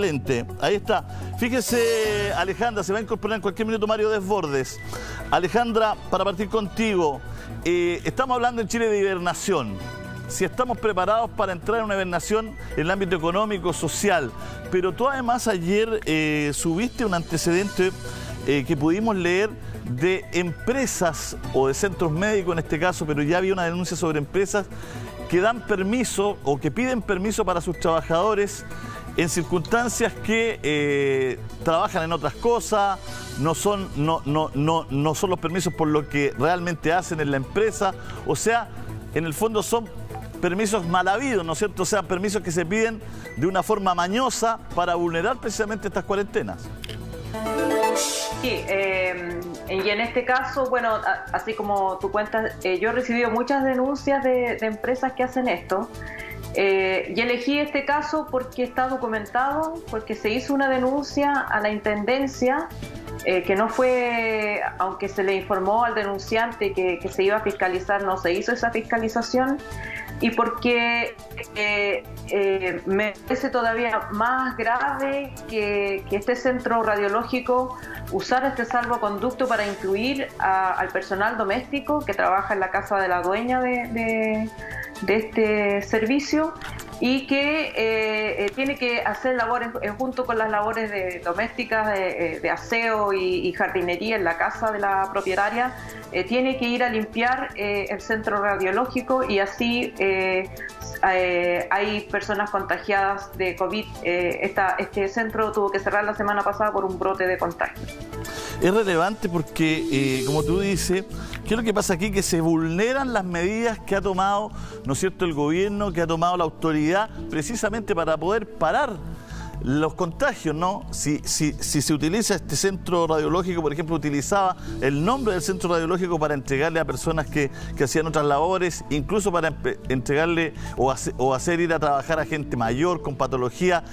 excelente. Ahí está. Fíjese, Alejandra, se va a incorporar en cualquier minuto Mario Desbordes. Alejandra, para partir contigo, estamos hablando en Chile de hibernación. Si estamos preparados para entrar en una hibernación en el ámbito económico, social. Pero tú además ayer subiste un antecedente que pudimos leer de empresas o de centros médicos en este caso, pero ya había una denuncia sobre empresas que dan permiso o que piden permiso para sus trabajadores en circunstancias que trabajan en otras cosas, no son los permisos por lo que realmente hacen en la empresa, o sea, en el fondo son permisos mal habidos, ¿no es cierto? O sea, permisos que se piden de una forma mañosa para vulnerar precisamente estas cuarentenas. Sí, y en este caso, bueno, así como tú cuentas, yo he recibido muchas denuncias de empresas que hacen esto. Y elegí este caso porque está documentado, porque se hizo una denuncia a la Intendencia, que no fue, aunque se le informó al denunciante que se iba a fiscalizar, no se hizo esa fiscalización, y porque me parece todavía más grave que este centro radiológico usar este salvoconducto para incluir al personal doméstico que trabaja en la casa de la dueña de este servicio, y que tiene que hacer labores junto con las labores domésticas de aseo y jardinería en la casa de la propietaria, tiene que ir a limpiar el centro radiológico, y así hay personas contagiadas de COVID. Este centro tuvo que cerrar la semana pasada por un brote de contagio. Es relevante porque, como tú dices, ¿qué es lo que pasa aquí? Que se vulneran las medidas que ha tomado, ¿no es cierto?, el gobierno, que ha tomado la autoridad, precisamente para poder parar los contagios, ¿no? Si se utiliza este centro radiológico, por ejemplo, utilizaba el nombre del centro radiológico para entregarle a personas que hacían otras labores, incluso para entregarle o hacer ir a trabajar a gente mayor con patología,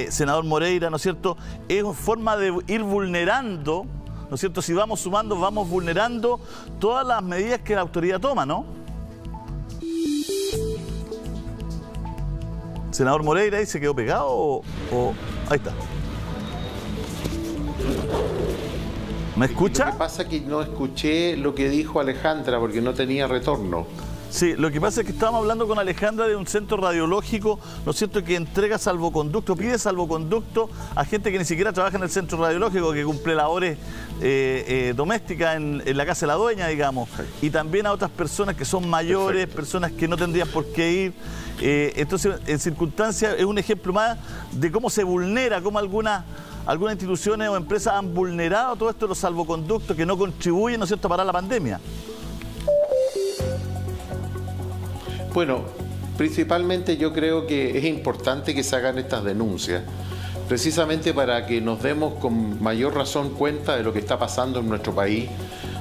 senador Moreira, ¿no es cierto? Es una forma de ir vulnerando, ¿no es cierto? Si vamos sumando, vamos vulnerando todas las medidas que la autoridad toma, ¿no? Senador Moreira, ¿ahí se quedó pegado o...? Ahí está. ¿Me escucha? Lo que pasa es que no escuché lo que dijo Alejandra porque no tenía retorno. Sí, lo que pasa es que estábamos hablando con Alejandra de un centro radiológico, ¿no es cierto?, que entrega salvoconducto, pide salvoconducto a gente que ni siquiera trabaja en el centro radiológico, que cumple labores domésticas en la casa de la dueña, digamos, y también a otras personas que son mayores, perfecto, personas que no tendrían por qué ir. Entonces, en circunstancias, es un ejemplo más de cómo se vulnera, cómo algunas instituciones o empresas han vulnerado todo esto de los salvoconductos que no contribuyen, ¿no es cierto?, a parar la pandemia. Bueno, principalmente yo creo que es importante que se hagan estas denuncias, precisamente para que nos demos con mayor razón cuenta de lo que está pasando en nuestro país,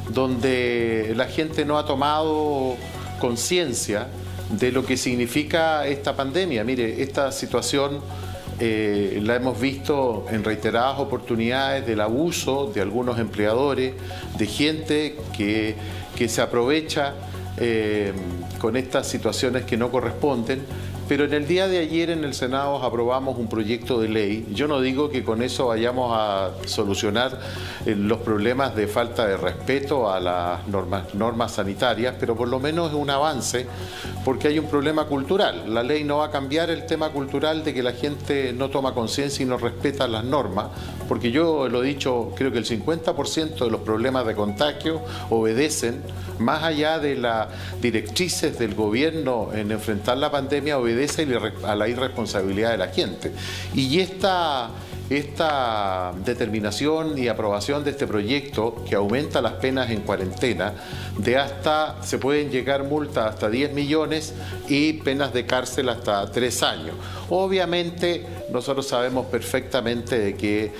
donde la gente no ha tomado conciencia de lo que significa esta pandemia. Mire, esta situación la hemos visto en reiteradas oportunidades del abuso de algunos empleadores, de gente que se aprovecha con estas situaciones que no corresponden, pero en el día de ayer en el Senado aprobamos un proyecto de ley. Yo no digo que con eso vayamos a solucionar los problemas de falta de respeto a las normas sanitarias, pero por lo menos es un avance porque hay un problema cultural. La ley no va a cambiar el tema cultural de que la gente no toma conciencia y no respeta las normas, porque yo lo he dicho, creo que el 50% de los problemas de contagio obedecen, más allá de las directrices del gobierno en enfrentar la pandemia, obedece a la irresponsabilidad de la gente. Y esta determinación y aprobación de este proyecto, que aumenta las penas en cuarentena, se pueden llegar multas hasta 10 millones y penas de cárcel hasta 3 años. Obviamente, nosotros sabemos perfectamente de que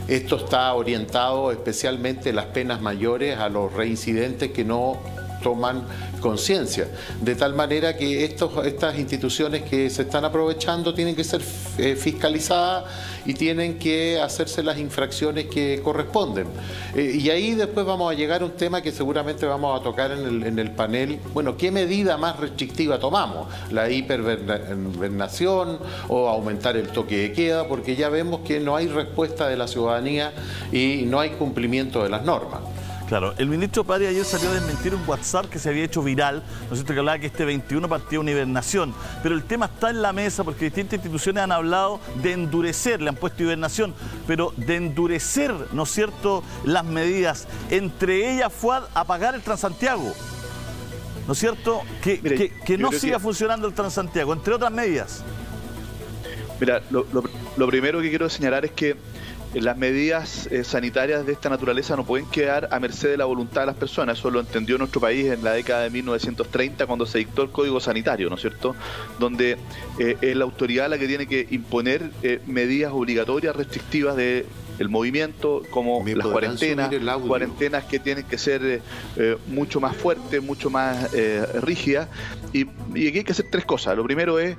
esto está orientado especialmente las penas mayores a los reincidentes que no toman conciencia. De tal manera que estas instituciones que se están aprovechando tienen que ser fiscalizadas y tienen que hacerse las infracciones que corresponden. Y ahí después vamos a llegar a un tema que seguramente vamos a tocar en el panel. Bueno, ¿qué medida más restrictiva tomamos? ¿La hipervernación o aumentar el toque de queda? Porque ya vemos que no hay respuesta de la ciudadanía y no hay cumplimiento de las normas. Claro, el ministro Parry ayer salió a desmentir un WhatsApp que se había hecho viral, ¿no es cierto?, que hablaba que este 21 partía una hibernación, pero el tema está en la mesa porque distintas instituciones han hablado de endurecer, le han puesto hibernación, pero de endurecer, ¿no es cierto?, las medidas, entre ellas fue a apagar el Transantiago, ¿no es cierto?, que no siga funcionando el Transantiago, entre otras medidas. Mira, lo primero que quiero señalar es que las medidas sanitarias de esta naturaleza no pueden quedar a merced de la voluntad de las personas. Eso lo entendió nuestro país en la década de 1930 cuando se dictó el Código Sanitario, ¿no es cierto?, donde es la autoridad la que tiene que imponer medidas obligatorias, restrictivas de el movimiento, como las cuarentenas que tienen que ser mucho más fuertes, mucho más rígidas. Y aquí hay que hacer tres cosas. Lo primero es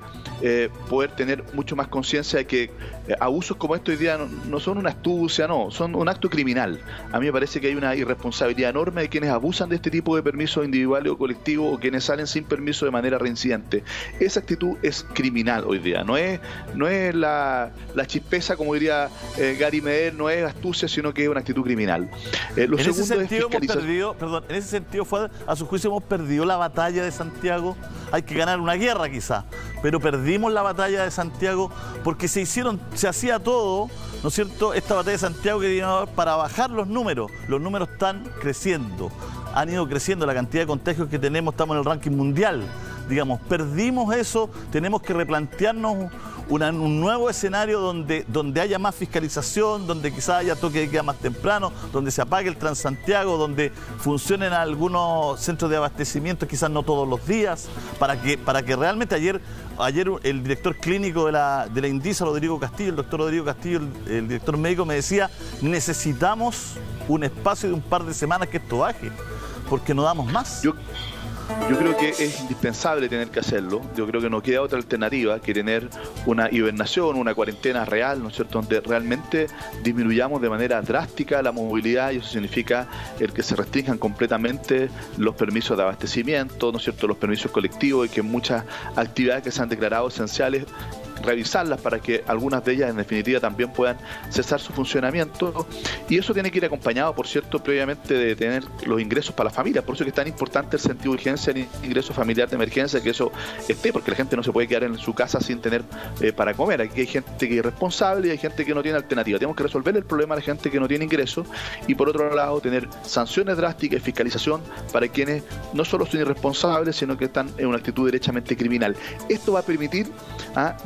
poder tener mucho más conciencia de que abusos como estos hoy día no son una astucia, no, son un acto criminal. A mí me parece que hay una irresponsabilidad enorme de quienes abusan de este tipo de permisos individuales o colectivos, o quienes salen sin permiso de manera reincidente. Esa actitud es criminal hoy día, no es la chispeza, como diría Gary Medel, no es astucia, sino que es una actitud criminal. En ese sentido a su juicio hemos perdido la batalla de Santiago. Hay que ganar una guerra quizá, pero perdimos la batalla de Santiago porque se hacía todo, ¿no es cierto?, esta batalla de Santiago que vino para bajar los números están creciendo, han ido creciendo, la cantidad de contagios que tenemos, estamos en el ranking mundial, digamos, perdimos eso, tenemos que replantearnos un nuevo escenario donde haya más fiscalización, donde quizás haya toque de queda más temprano, donde se apague el Transantiago, donde funcionen algunos centros de abastecimiento, quizás no todos los días, para que realmente ayer el director clínico de la INDISA, Rodrigo Castillo, el doctor Rodrigo Castillo, el director médico, me decía, necesitamos un espacio de un par de semanas que esto baje, porque no damos más. Yo creo que es indispensable tener que hacerlo. Yo creo que no queda otra alternativa que tener una hibernación, una cuarentena real, ¿no es cierto?, donde realmente disminuyamos de manera drástica la movilidad, y eso significa el que se restrinjan completamente los permisos de abastecimiento, ¿no es cierto?, los permisos colectivos, y que muchas actividades que se han declarado esenciales, revisarlas para que algunas de ellas en definitiva también puedan cesar su funcionamiento. Y eso tiene que ir acompañado, por cierto, previamente de tener los ingresos para la familia. Por eso que es tan importante el sentido de urgencia, el ingreso familiar de emergencia, que eso esté, porque la gente no se puede quedar en su casa sin tener para comer. Aquí hay gente que es irresponsable y hay gente que no tiene alternativa. Tenemos que resolver el problema de la gente que no tiene ingresos y, por otro lado, tener sanciones drásticas y fiscalización para quienes no solo son irresponsables, sino que están en una actitud derechamente criminal. Esto va a permitir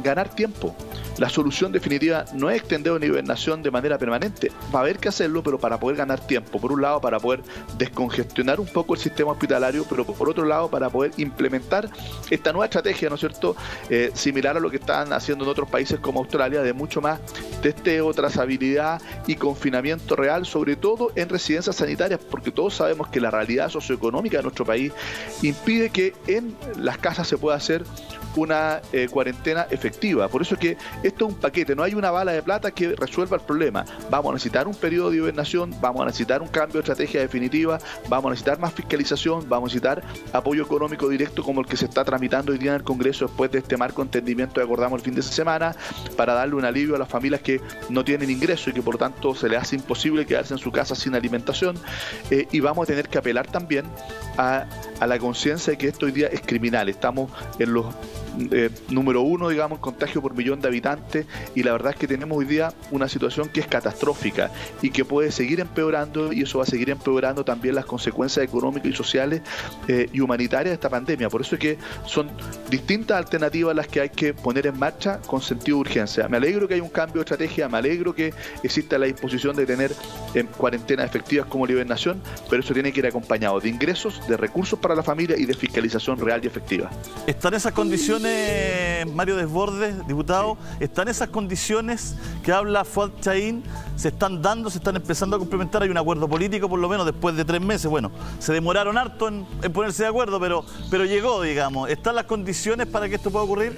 ganar tiempo. La solución definitiva no es extender una hibernación de manera permanente. Va a haber que hacerlo, pero para poder ganar tiempo. Por un lado, para poder descongestionar un poco el sistema hospitalario, pero por otro lado, para poder implementar esta nueva estrategia, ¿no es cierto?, similar a lo que están haciendo en otros países como Australia, de mucho más testeo, trazabilidad y confinamiento real, sobre todo en residencias sanitarias, porque todos sabemos que la realidad socioeconómica de nuestro país impide que en las casas se pueda hacer una cuarentena efectiva. Por eso es que esto es un paquete, no hay una bala de plata que resuelva el problema. Vamos a necesitar un periodo de hibernación, vamos a necesitar un cambio de estrategia definitiva, vamos a necesitar más fiscalización, vamos a necesitar apoyo económico directo como el que se está tramitando hoy día en el Congreso después de este marco de entendimiento que acordamos el fin de semana, para darle un alivio a las familias que no tienen ingreso y que por tanto se les hace imposible quedarse en su casa sin alimentación. Y vamos a tener que apelar también a la conciencia de que esto hoy día es criminal. Estamos en los número 1, digamos, contagio por millón de habitantes, y la verdad es que tenemos hoy día una situación que es catastrófica y que puede seguir empeorando, y eso va a seguir empeorando también las consecuencias económicas y sociales y humanitarias de esta pandemia. Por eso es que son distintas alternativas las que hay que poner en marcha con sentido de urgencia. Me alegro que haya un cambio de estrategia, me alegro que exista la disposición de tener cuarentenas efectivas como la hibernación, pero eso tiene que ir acompañado de ingresos, de recursos para la familia y de fiscalización real y efectiva. ¿Están esas condiciones condiciones, Mario Desbordes, diputado, están esas condiciones que habla Fuad Chahín, se están dando, se están empezando a complementar, hay un acuerdo político por lo menos después de 3 meses, bueno, se demoraron harto en ponerse de acuerdo, pero llegó, digamos. ¿Están las condiciones para que esto pueda ocurrir?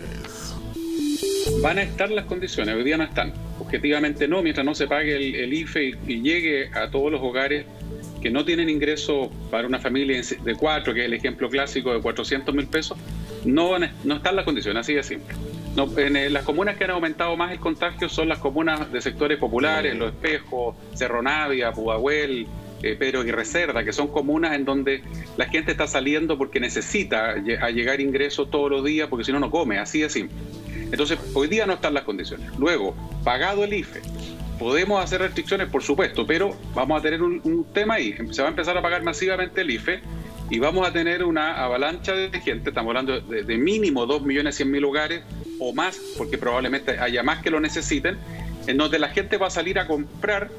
Van a estar las condiciones, hoy día no están. Objetivamente no, mientras no se pague el IFE y llegue a todos los hogares que no tienen ingreso para una familia de 4, que es el ejemplo clásico de 400.000 pesos, no están las condiciones, así de simple. No, las comunas que han aumentado más el contagio son las comunas de sectores populares, Los Espejos, Cerro Navia, Pudahuel, Pedro Aguirre Cerda, que son comunas en donde la gente está saliendo porque necesita llegar ingresos todos los días, porque si no, no come, así de simple. Entonces, hoy día no están las condiciones. Luego, pagado el IFE, podemos hacer restricciones, por supuesto, pero vamos a tener un tema ahí. Se va a empezar a pagar masivamente el IFE y vamos a tener una avalancha de gente, estamos hablando de mínimo 2.100.000 hogares o más, porque probablemente haya más que lo necesiten, en donde la gente va a salir a comprar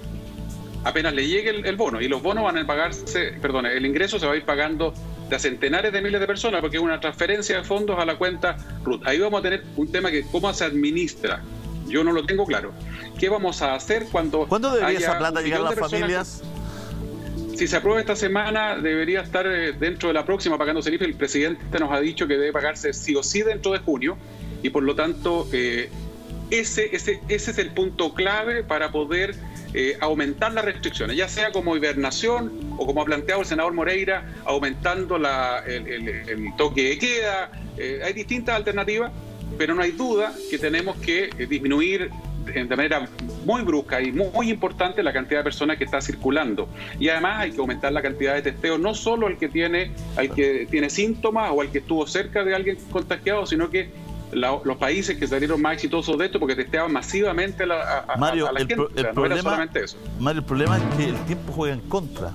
apenas le llegue el bono, y los bonos van a pagarse, perdón, el ingreso se va a ir pagando de a centenares de miles de personas, porque es una transferencia de fondos a la cuenta RUT. Ahí vamos a tener un tema que cómo se administra. Yo no lo tengo claro. ¿Qué vamos a hacer cuando ¿Cuándo debería esa plata llegar a las familias? Si se aprueba esta semana, debería estar dentro de la próxima pagándose el IFE. El presidente nos ha dicho que debe pagarse sí o sí dentro de junio, y por lo tanto ese es el punto clave para poder aumentar las restricciones, ya sea como hibernación o como ha planteado el senador Moreira, aumentando el toque de queda. Hay distintas alternativas, pero no hay duda que tenemos que disminuir de manera muy brusca y muy importante la cantidad de personas que está circulando. Y además hay que aumentar la cantidad de testeos, no solo al que tiene síntomas o al que estuvo cerca de alguien contagiado, sino que los países que salieron más exitosos de esto porque testeaban masivamente a la gente. No era solamente eso. Mario, el problema es que el tiempo juega en contra.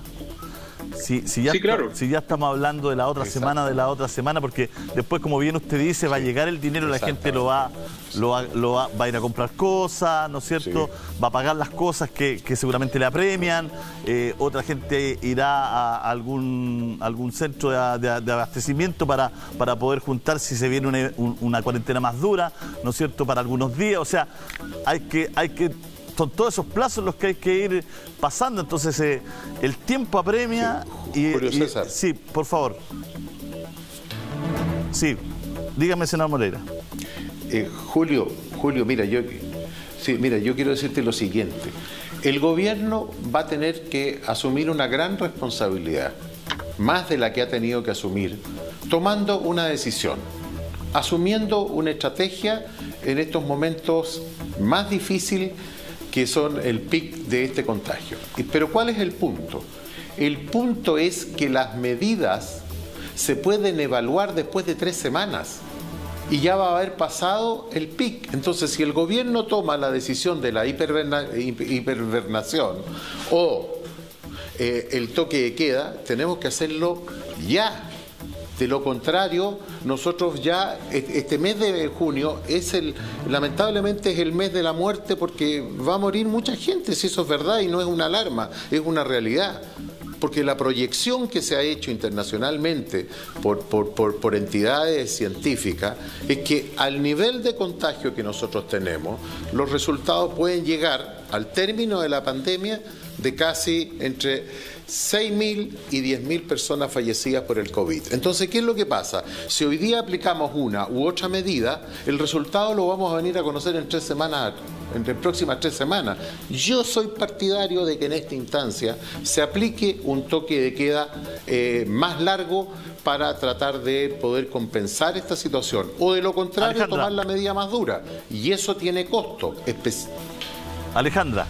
Si ya estamos hablando de la otra semana, porque después, como bien usted dice, va a llegar el dinero, la gente va a ir a comprar cosas, ¿no es cierto? Sí. Va a pagar las cosas que seguramente le apremian, otra gente irá a algún centro de abastecimiento para poder juntar si se viene una cuarentena más dura, ¿no es cierto?, para algunos días. O sea, son todos esos plazos los que hay que ir pasando, entonces el tiempo apremia. Julio César. Sí, por favor. Sí, dígame, senador Moreira. Julio, mira, yo quiero decirte lo siguiente. El gobierno va a tener que asumir una gran responsabilidad, más de la que ha tenido que asumir, tomando una decisión, asumiendo una estrategia en estos momentos más difíciles que son el pic de este contagio. Pero ¿cuál es el punto? El punto es que las medidas se pueden evaluar después de 3 semanas y ya va a haber pasado el pic. Entonces, si el gobierno toma la decisión de la hipervernación o el toque de queda, tenemos que hacerlo ya. De lo contrario, nosotros ya, este mes de junio lamentablemente es el mes de la muerte, porque va a morir mucha gente, si eso es verdad y no es una alarma, es una realidad. Porque la proyección que se ha hecho internacionalmente por entidades científicas es que al nivel de contagio que nosotros tenemos, los resultados pueden llegar al término de la pandemia de casi entre 6.000 y 10.000 personas fallecidas por el COVID. Entonces, ¿qué es lo que pasa? Si hoy día aplicamos una u otra medida, el resultado lo vamos a venir a conocer en 3 semanas, entre próximas 3 semanas. Yo soy partidario de que en esta instancia se aplique un toque de queda más largo para tratar de poder compensar esta situación. O de lo contrario, Alejandra, tomar la medida más dura. Y eso tiene costo. Alejandra.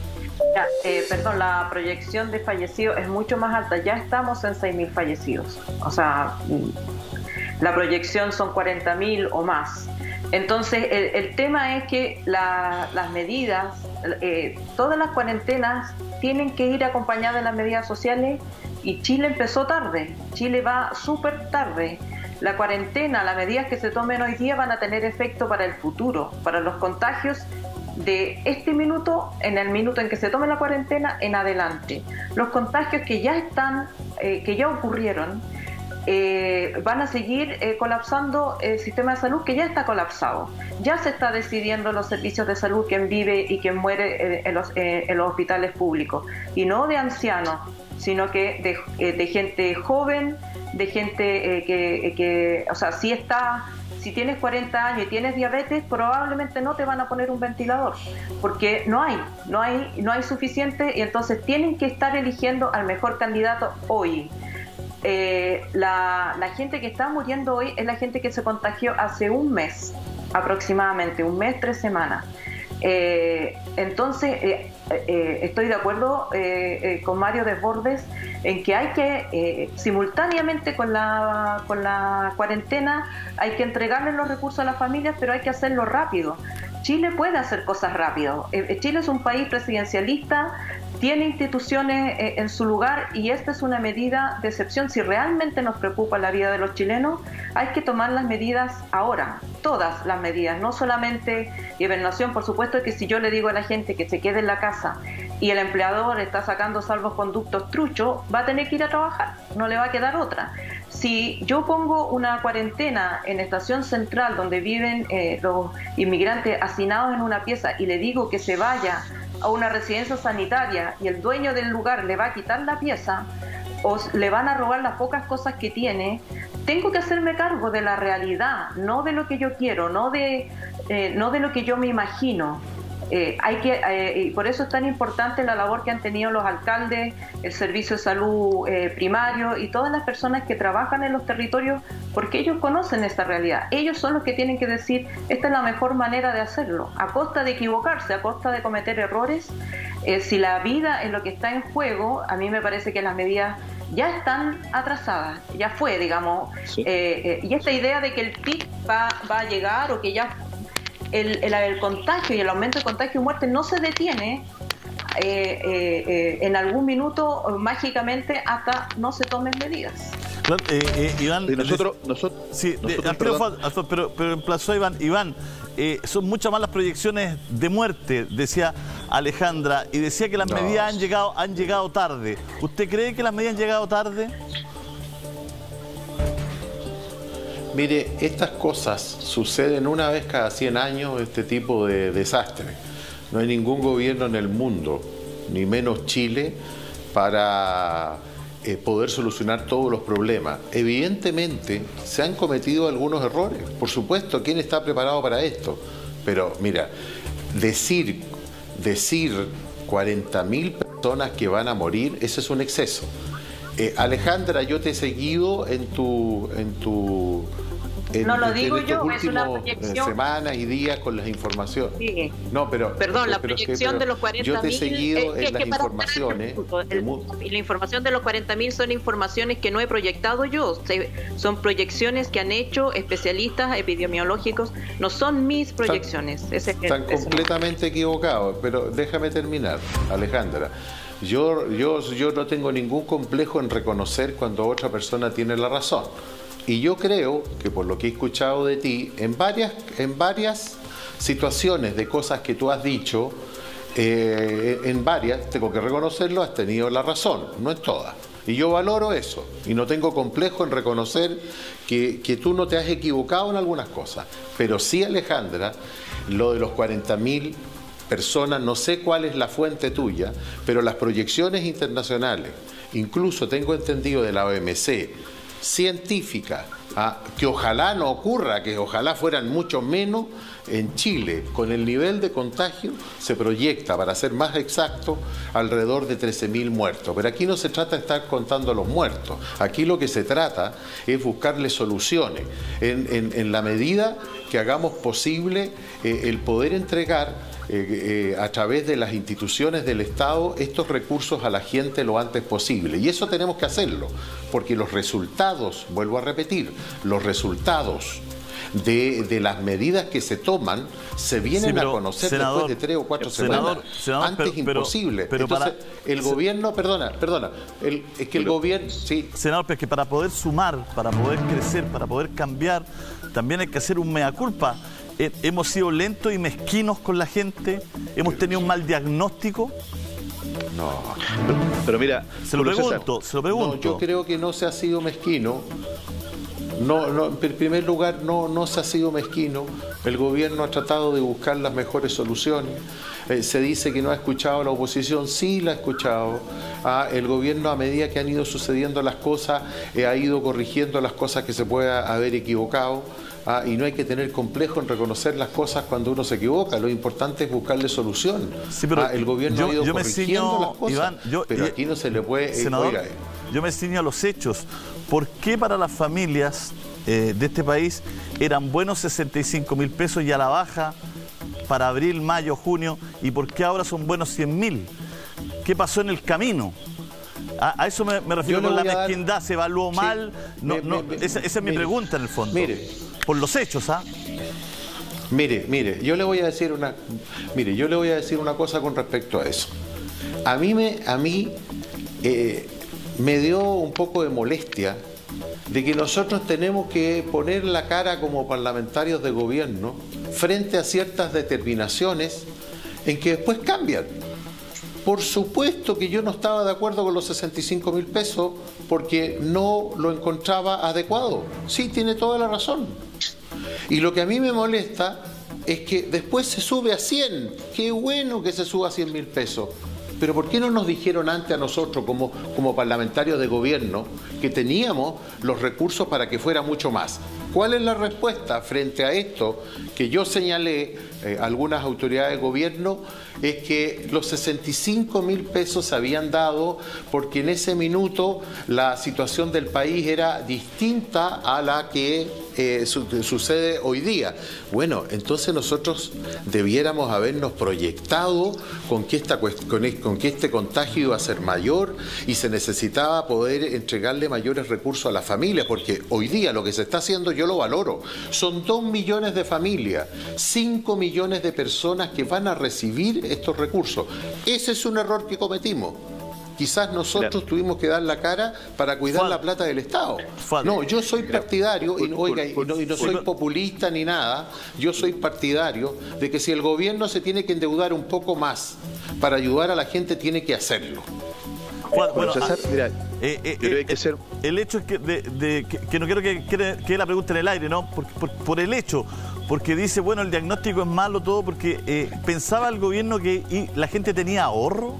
Perdón, la proyección de fallecidos es mucho más alta. Ya estamos en 6.000 fallecidos. O sea, la proyección son 40.000 o más. Entonces, el tema es que las medidas, todas las cuarentenas tienen que ir acompañadas de las medidas sociales, y Chile empezó tarde. Chile va súper tarde. La cuarentena, las medidas que se tomen hoy día van a tener efecto para el futuro, para los contagios de este minuto, en el minuto en que se tome la cuarentena en adelante. Los contagios que ya están, que ya ocurrieron, van a seguir colapsando el sistema de salud, que ya está colapsado. Ya se está decidiendo los servicios de salud, quién vive y quién muere en los hospitales públicos. Y no de ancianos, sino que de gente joven, de gente que o sea, si tienes 40 años y tienes diabetes, probablemente no te van a poner un ventilador, porque no hay suficiente, y entonces tienen que estar eligiendo al mejor candidato hoy. La gente que está muriendo hoy es la gente que se contagió hace un mes, aproximadamente, un mes, 3 semanas. Entonces, estoy de acuerdo con Mario Desbordes en que hay que, simultáneamente con la cuarentena, hay que entregarle los recursos a las familias, pero hay que hacerlo rápido. Chile puede hacer cosas rápido. Chile es un país presidencialista, tiene instituciones en su lugar, y esta es una medida de excepción. Si realmente nos preocupa la vida de los chilenos, hay que tomar las medidas ahora, todas las medidas, no solamente hibernación. Por supuesto que si yo le digo a la gente que se quede en la casa y el empleador está sacando salvoconductos truchos, va a tener que ir a trabajar, no le va a quedar otra. Si yo pongo una cuarentena en Estación Central, donde viven los inmigrantes hacinados en una pieza, y le digo que se vaya a una residencia sanitaria y el dueño del lugar le va a quitar la pieza o le van a robar las pocas cosas que tiene, tengo que hacerme cargo de la realidad, no de lo que yo quiero, no de lo que yo me imagino. Y por eso es tan importante la labor que han tenido los alcaldes, el servicio de salud primario y todas las personas que trabajan en los territorios, porque ellos conocen esta realidad. Ellos son los que tienen que decir, esta es la mejor manera de hacerlo, a costa de equivocarse, a costa de cometer errores. Si la vida es lo que está en juego, a mí me parece que las medidas ya están atrasadas, ya fue, digamos. Sí. Y esta idea de que el pic va a llegar, o que ya el contagio y el aumento de contagio y muerte no se detiene en algún minuto mágicamente hasta no se tomen medidas. Iván, pero emplazó a Iván, son muchas más las proyecciones de muerte, decía Alejandra, y decía que las medidas han llegado tarde. ¿Usted cree que las medidas han llegado tarde? Mire, estas cosas suceden una vez cada 100 años, este tipo de desastre. No hay ningún gobierno en el mundo, ni menos Chile, para poder solucionar todos los problemas. Evidentemente, se han cometido algunos errores. Por supuesto, ¿quién está preparado para esto? Pero, mira, decir 40.000 personas que van a morir, eso es un exceso. Alejandra, yo te he seguido en no lo digo yo, es una proyección. Semanas y días con las informaciones. Sí. No, pero perdón, la proyección de los 40.000. Yo te he seguido en las informaciones. Y la información de los 40.000 son informaciones que no he proyectado yo. Son proyecciones que han hecho especialistas epidemiológicos. No son mis proyecciones. Están completamente equivocados. Pero déjame terminar, Alejandra. Yo no tengo ningún complejo en reconocer cuando otra persona tiene la razón. Y yo creo que, por lo que he escuchado de ti, en varias situaciones de cosas que tú has dicho, en varias, tengo que reconocerlo, has tenido la razón, no en todas. Y yo valoro eso, y no tengo complejo en reconocer que tú no te has equivocado en algunas cosas. Pero sí, Alejandra, lo de los 40.000 personas, no sé cuál es la fuente tuya, pero las proyecciones internacionales, incluso tengo entendido de la OMC, científica, que ojalá no ocurra, que ojalá fueran mucho menos, en Chile, con el nivel de contagio, se proyecta, para ser más exacto, alrededor de 13.000 muertos. Pero aquí no se trata de estar contando los muertos, aquí lo que se trata es buscarle soluciones, en la medida que hagamos posible el poder entregar a través de las instituciones del Estado estos recursos a la gente lo antes posible. Y eso tenemos que hacerlo, porque los resultados, vuelvo a repetir, los resultados de las medidas que se toman se vienen a conocer después de 3 o 4 semanas. Antes imposible. Pero entonces, el gobierno, perdona, es que el gobierno... Sí. Senador, pero es que para poder sumar, para poder crecer, para poder cambiar, también hay que hacer un mea culpa. Hemos sido lentos y mezquinos con la gente, hemos tenido un mal diagnóstico. No. Pero mira, Se lo pregunto. No, yo creo que no se ha sido mezquino. No, en primer lugar, no se ha sido mezquino. El gobierno ha tratado de buscar las mejores soluciones. Se dice que no ha escuchado a la oposición, sí la ha escuchado. El gobierno, a medida que han ido sucediendo las cosas, ha ido corrigiendo las cosas que se pueda haber equivocado. Y no hay que tener complejo en reconocer las cosas cuando uno se equivoca. Lo importante es buscarle solución. Sí, pero el gobierno ha ido corrigiendo las cosas, Iván, pero aquí no se le puede... senador, yo me ciño a los hechos. ¿Por qué para las familias de este país eran buenos 65.000 pesos y a la baja para abril, mayo, junio? ¿Y por qué ahora son buenos 100.000? ¿Qué pasó en el camino? A eso me refiero con la mezquindad. ¿Se evaluó mal? Esa es mi pregunta en el fondo. Mire, por los hechos, Mire, yo le voy a decir una cosa con respecto a eso. A mí me dio un poco de molestia de que nosotros tenemos que poner la cara como parlamentarios de gobierno frente a ciertas determinaciones en que después cambian. Por supuesto que yo no estaba de acuerdo con los 65.000 pesos porque no lo encontraba adecuado. Sí, tiene toda la razón. Y lo que a mí me molesta es que después se sube a 100. Qué bueno que se suba a 100.000 pesos. Pero ¿por qué no nos dijeron antes a nosotros como parlamentarios de gobierno que teníamos los recursos para que fuera mucho más? ¿Cuál es la respuesta frente a esto que yo señalé algunas autoridades de gobierno? Es que los 65.000 pesos se habían dado porque en ese minuto la situación del país era distinta a la que sucede hoy día. Bueno, entonces nosotros debiéramos habernos proyectado con que este contagio iba a ser mayor y se necesitaba poder entregarle mayores recursos a las familias, porque hoy día lo que se está haciendo, yo lo valoro, son 2 millones de familias, 5 millones de personas que van a recibir estos recursos. Ese es un error que cometimos. Quizás nosotros tuvimos que dar la cara para cuidar la plata del Estado. No, yo soy partidario, y no soy populista ni nada, yo soy partidario de que si el gobierno se tiene que endeudar un poco más para ayudar a la gente, tiene que hacerlo. Bueno, César, mira, yo creo que hay que ser... El hecho es que no quiero que quede la pregunta en el aire, ¿no? Por el hecho, porque dice, bueno, el diagnóstico es malo todo, porque pensaba el gobierno que la gente tenía ahorro,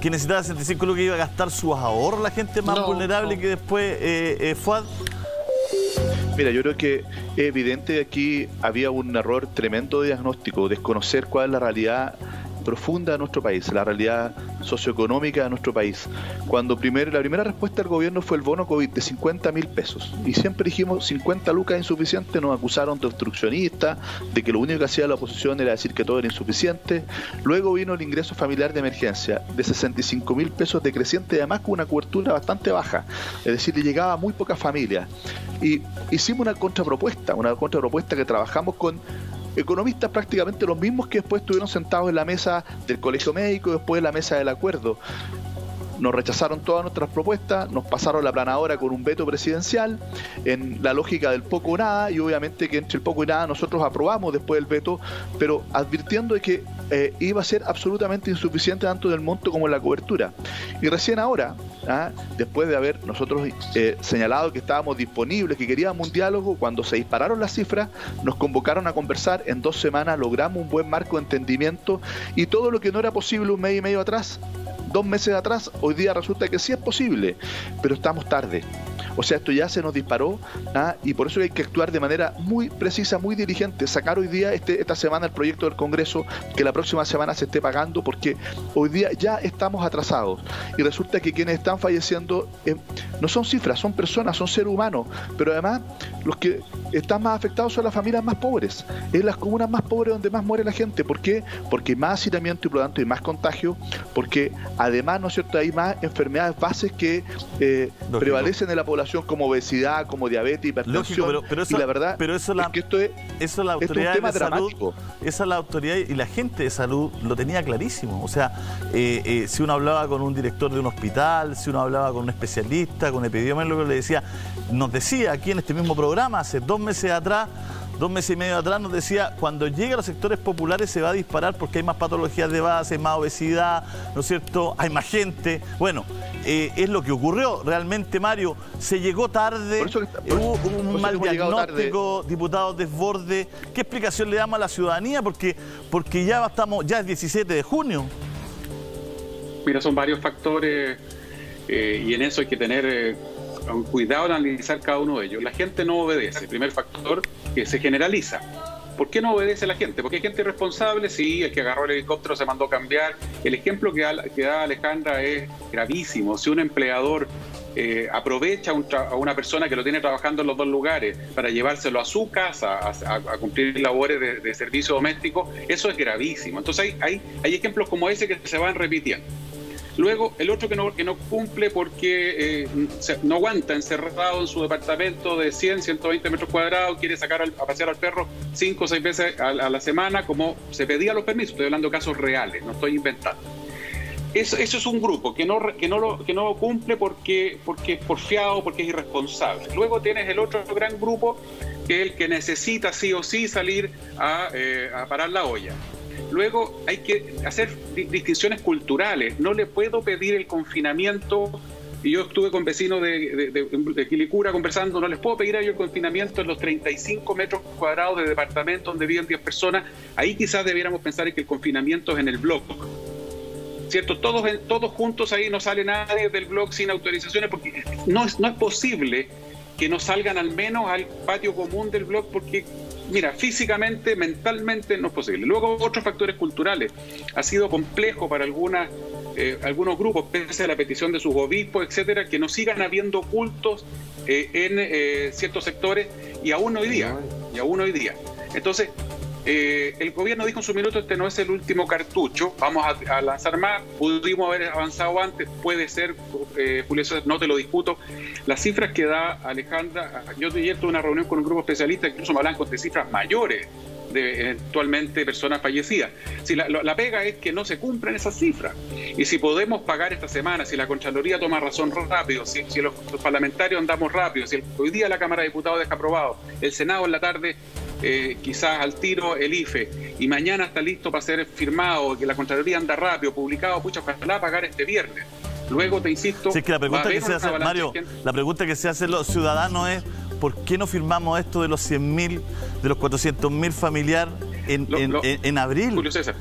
que necesitaba 65 lucas, que iba a gastar sus ahorros la gente más vulnerable, que después Fuad. Mira, yo creo que es evidente que aquí había un error tremendo de diagnóstico, desconocer cuál es la realidad profunda de nuestro país, la realidad socioeconómica de nuestro país. Cuando la primera respuesta del gobierno fue el bono COVID de 50.000 pesos, y siempre dijimos 50 lucas es insuficiente, nos acusaron de obstruccionistas, de que lo único que hacía la oposición era decir que todo era insuficiente. Luego vino el ingreso familiar de emergencia de 65.000 pesos decreciente, además con una cobertura bastante baja, es decir, le llegaba a muy pocas familias. Y hicimos una contrapropuesta que trabajamos con economistas prácticamente los mismos que después estuvieron sentados en la mesa del Colegio Médico y después en la mesa del acuerdo. Nos rechazaron todas nuestras propuestas, nos pasaron la planadora con un veto presidencial en la lógica del poco o nada, y obviamente que entre el poco y nada nosotros aprobamos después del veto, pero advirtiendo de que iba a ser absolutamente insuficiente tanto en el monto como en la cobertura. Y recién ahora, después de haber nosotros señalado que estábamos disponibles, que queríamos un diálogo, cuando se dispararon las cifras, nos convocaron a conversar. En 2 semanas logramos un buen marco de entendimiento, y todo lo que no era posible un mes y medio atrás, 2 meses atrás, hoy día resulta que sí es posible, pero estamos tarde. O sea, esto ya se nos disparó, y por eso hay que actuar de manera muy precisa, muy diligente, sacar hoy día, esta semana, el proyecto del Congreso, que la próxima semana se esté pagando, porque hoy día ya estamos atrasados, y resulta que quienes están falleciendo no son cifras, son personas, son seres humanos, pero además los que están más afectados son las familias más pobres, es las comunas más pobres donde más muere la gente. ¿Por qué? Porque hay más hacinamiento y por lo tanto hay más contagio, porque además, ¿no es cierto?, hay más enfermedades bases que prevalecen en la población, como obesidad, como diabetes, hipertensión. Lógico, pero eso, y la verdad es que esto la autoridad es un tema de salud, dramático. Esa la autoridad y la gente de salud lo tenía clarísimo. O sea, si uno hablaba con un director de un hospital, si uno hablaba con un especialista, con un epidemiólogo, nos decía aquí en este mismo programa, hace 2 meses atrás, 2 meses y medio atrás, nos decía, cuando llegue a los sectores populares se va a disparar porque hay más patologías de base, más obesidad, ¿no es cierto? menos, hay más gente. Bueno, es lo que ocurrió realmente, Mario. Se llegó tarde, hubo un mal diagnóstico, diputado Desbordes. ¿Qué explicación le damos a la ciudadanía? Porque ya es 17 de junio. Mira, son varios factores y en eso hay que tener cuidado de analizar cada uno de ellos. La gente no obedece. El primer factor, que se generaliza. ¿Por qué no obedece la gente? Porque hay gente irresponsable, sí, el que agarró el helicóptero se mandó a cambiar. El ejemplo que da Alejandra es gravísimo. Si un empleador aprovecha a una persona que lo tiene trabajando en los dos lugares para llevárselo a su casa a cumplir labores de servicio doméstico, eso es gravísimo. Entonces hay ejemplos como ese que se van repitiendo. Luego, el otro que no cumple porque no aguanta encerrado en su departamento de 100, 120 metros cuadrados, quiere sacar a pasear al perro 5 o 6 veces a la semana, como se pedía los permisos. Estoy hablando de casos reales, no estoy inventando. Eso es un grupo que no cumple porque es porfiado, porque es irresponsable. Luego tienes el otro gran grupo, que es el que necesita sí o sí salir a parar la olla. Luego hay que hacer distinciones culturales. No le puedo pedir el confinamiento, y yo estuve con vecinos de Quilicura conversando, no les puedo pedir a ellos el confinamiento en los 35 metros cuadrados de departamento donde viven 10 personas. Ahí quizás debiéramos pensar en que el confinamiento es en el bloque, ¿cierto? Todos juntos ahí, no sale nadie del bloque sin autorizaciones, porque no es posible que no salgan al menos al patio común del bloque, porque mira, físicamente, mentalmente no es posible. Luego otros factores culturales. Ha sido complejo para algunos grupos, pese a la petición de sus obispos, etcétera, que no sigan habiendo cultos en ciertos sectores y aún hoy día. Entonces, el gobierno dijo en su minuto, este no es el último cartucho, vamos a lanzar más. Pudimos haber avanzado antes, puede ser, Julio César, no te lo discuto. Las cifras que da Alejandra, yo ayer tuve una reunión con un grupo especialista, incluso me hablan de cifras mayores de eventualmente personas fallecidas. Si la pega es que no se cumplen esas cifras, y si podemos pagar esta semana, si la Contraloría toma razón rápido, si los parlamentarios andamos rápido, si hoy día la Cámara de Diputados deja aprobado, el Senado en la tarde quizás al tiro el IFE, y mañana está listo para ser firmado, que la Contraloría anda rápido, publicado, pucha, ojalá pagar este viernes. Luego, te insisto, sí, que la pregunta que se hace, Mario, la pregunta que se hacen los ciudadanos es ¿por qué no firmamos esto de los 100.000, de los 400.000 familiares en abril? Julio César,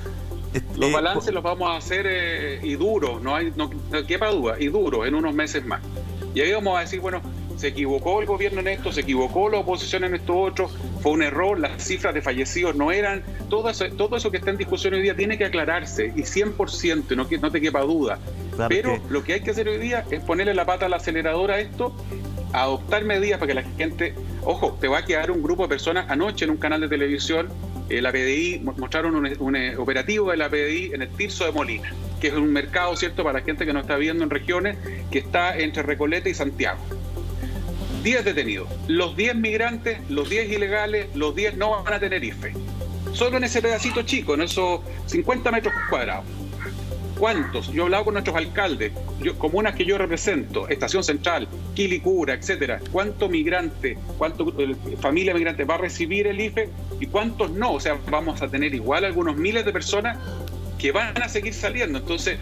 los balances los vamos a hacer y duros, no quepa duda, y duros en unos meses más. Y ahí vamos a decir, bueno, se equivocó el gobierno en esto, se equivocó la oposición en esto otro, fue un error, las cifras de fallecidos no eran, todo eso que está en discusión hoy día tiene que aclararse, y 100%, no te quepa duda. Claro. Pero lo que hay que hacer hoy día es ponerle la pata al acelerador a esto, adoptar medidas para que la gente, ojo, te va a quedar un grupo de personas. Anoche en un canal de televisión, la PDI mostraron un operativo de la PDI en el Tirso de Molina, que es un mercado, ¿cierto?, para la gente que no está viviendo en regiones, que está entre Recoleta y Santiago. 10 detenidos, los 10 migrantes, los 10 ilegales, los 10 no van a tener IFE. Solo en ese pedacito chico, en esos 50 metros cuadrados. ¿Cuántos? Yo he hablado con nuestros alcaldes, comunas que yo represento, Estación Central, Quilicura, etcétera. ¿Cuántos migrantes, familia migrante va a recibir el IFE y cuántos no? O sea, vamos a tener igual algunos miles de personas que van a seguir saliendo. Entonces,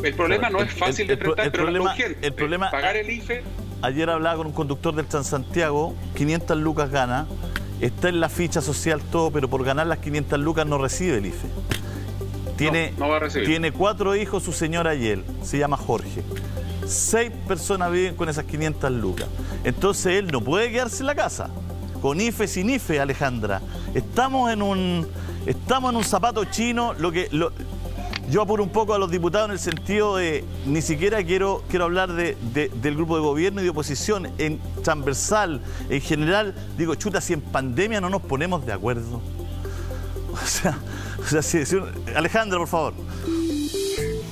el problema no es fácil de enfrentar, pero es urgente. El problema, pagar el IFE. Ayer hablaba con un conductor del Transantiago, 500 lucas gana, está en la ficha social todo, pero por ganar las 500 lucas no recibe el IFE. No va a recibir. Tiene 4 hijos, su señora y él, se llama Jorge. 6 personas viven con esas 500 lucas. Entonces él no puede quedarse en la casa, con IFE, sin IFE, Alejandra. Estamos en un zapato chino. Yo apuro un poco a los diputados en el sentido de, ni siquiera quiero hablar del grupo de gobierno y de oposición, en transversal, en general, digo, chuta, si en pandemia no nos ponemos de acuerdo. O sea, Alejandra, por favor.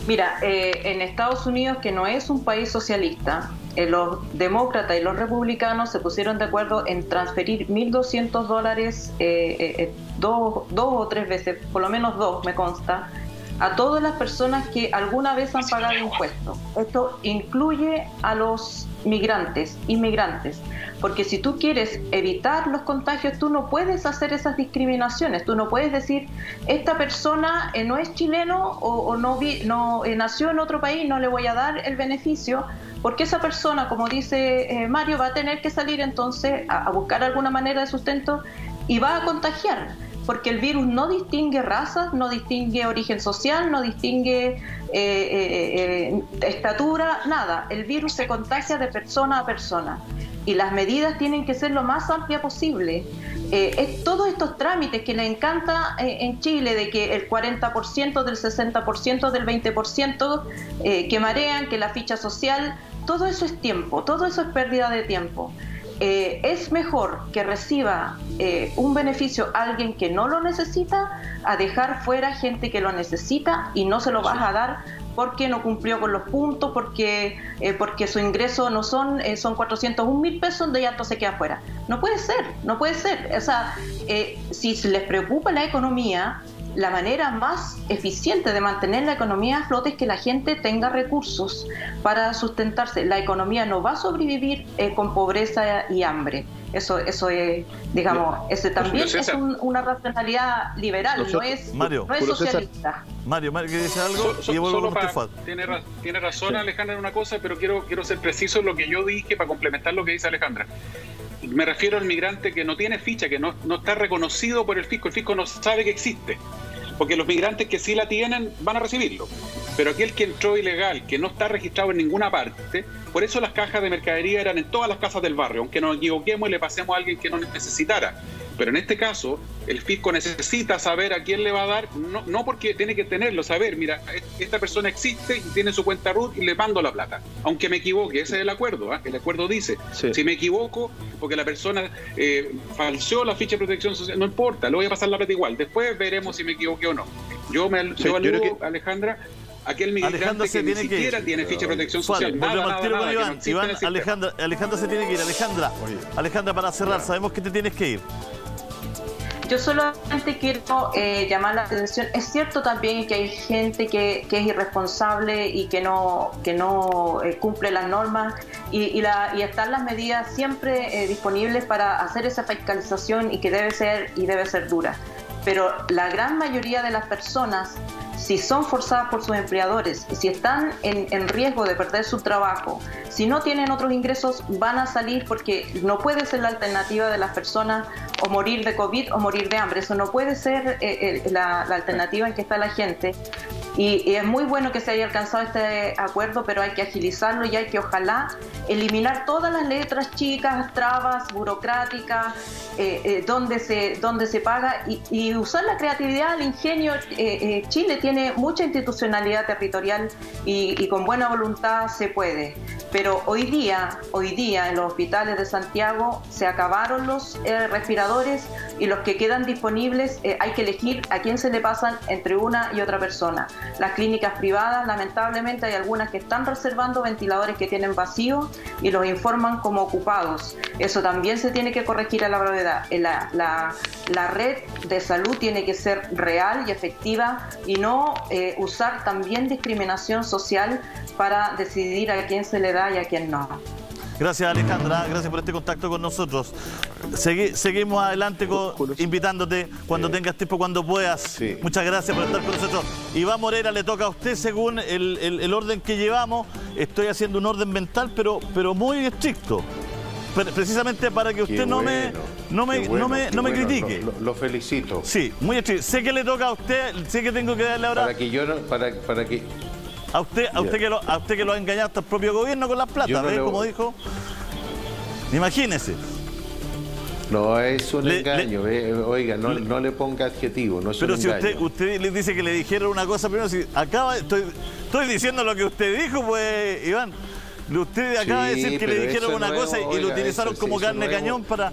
Mira, en Estados Unidos, que no es un país socialista, los demócratas y los republicanos se pusieron de acuerdo en transferir $1.200 2 o 3 veces, por lo menos 2 me consta, a todas las personas que alguna vez han pagado impuestos. Esto incluye a los migrantes, inmigrantes, porque si tú quieres evitar los contagios, tú no puedes hacer esas discriminaciones. Tú no puedes decir, esta persona no es chileno o no nació en otro país, no le voy a dar el beneficio, porque esa persona, como dice Mario, va a tener que salir entonces a buscar alguna manera de sustento y va a contagiar, porque el virus no distingue razas, no distingue origen social, no distingue estatura, nada. El virus se contagia de persona a persona y las medidas tienen que ser lo más amplias posible. Todos estos trámites que le encanta en Chile, de que el 40%, del 60%, del 20% que marean, que la ficha social, todo eso es tiempo, todo eso es pérdida de tiempo. Es mejor que reciba un beneficio alguien que no lo necesita a dejar fuera gente que lo necesita y no se lo vas a dar porque no cumplió con los puntos, porque su ingreso no son 401.000 pesos, donde ya entonces queda fuera. No puede ser, no puede ser. O sea, si les preocupa la economía, la manera más eficiente de mantener la economía a flote es que la gente tenga recursos para sustentarse. La economía no va a sobrevivir con pobreza y hambre. Eso es, digamos, ese también es una racionalidad liberal, no es socialista. Mario, ¿quieres decir algo? Tiene razón Alejandra en una cosa, pero quiero ser preciso en lo que yo dije para complementar lo que dice Alejandra. Me refiero al migrante que no tiene ficha, que no está reconocido por el fisco no sabe que existe, porque los migrantes que sí la tienen van a recibirlo, pero aquel que entró ilegal, que no está registrado en ninguna parte, por eso las cajas de mercadería eran en todas las casas del barrio, aunque nos equivoquemos y le pasemos a alguien que no necesitara. Pero en este caso, el fisco necesita saber a quién le va a dar, no porque tiene que tenerlo, saber, mira, esta persona existe y tiene su cuenta RUT y le mando la plata. Aunque me equivoque, ese es el acuerdo, el acuerdo dice, si me equivoco, porque la persona falseó la ficha de protección social, no importa, le voy a pasar la plata igual, después veremos si me equivoqué o no. Yo aludo, Alejandra, aquel migrante que ni siquiera tiene ficha de protección social. Alejandra se tiene que ir. Alejandra, para cerrar, sabemos que te tienes que ir. Yo solamente quiero llamar la atención. Es cierto también que hay gente que es irresponsable y que no cumple las normas y están las medidas siempre disponibles para hacer esa fiscalización y que debe ser dura. Pero la gran mayoría de las personas, si son forzadas por sus empleadores, si están en riesgo de perder su trabajo, si no tienen otros ingresos, van a salir, porque no puede ser la alternativa de las personas o morir de COVID o morir de hambre. Eso no puede ser la alternativa en que está la gente. Y es muy bueno que se haya alcanzado este acuerdo, pero hay que agilizarlo y hay que, ojalá, eliminar todas las letras chicas, trabas burocráticas, donde se paga y usar la creatividad, el ingenio. Chile tiene mucha institucionalidad territorial y con buena voluntad se puede. Pero hoy día en los hospitales de Santiago se acabaron los respiradores y los que quedan disponibles hay que elegir a quién se le pasan entre una y otra persona. Las clínicas privadas, lamentablemente, hay algunas que están reservando ventiladores que tienen vacío y los informan como ocupados. Eso también se tiene que corregir a la brevedad. La red de salud tiene que ser real y efectiva y no usar también discriminación social para decidir a quién se le da y a quién no. Gracias, Alejandra, gracias por este contacto con nosotros. Seguimos adelante invitándote cuando tengas tiempo, cuando puedas. Sí. Muchas gracias por estar con nosotros. Iván Moreira, le toca a usted según el orden que llevamos. Estoy haciendo un orden mental, pero muy estricto. Precisamente para que usted no me critique. Lo felicito. Sí, muy estricto. Sé que le toca a usted, sé que tengo que darle ahora... Para que A usted que lo ha engañado hasta el propio gobierno con las plata, ¿ves? Como dijo. Imagínese. No, es un engaño. Oiga, no le ponga adjetivo, no es un engaño. Pero si usted le dice que le dijeron una cosa primero, si estoy diciendo lo que usted dijo, pues, Iván. Usted acaba de decir que le dijeron una cosa y lo utilizaron como carne cañón para...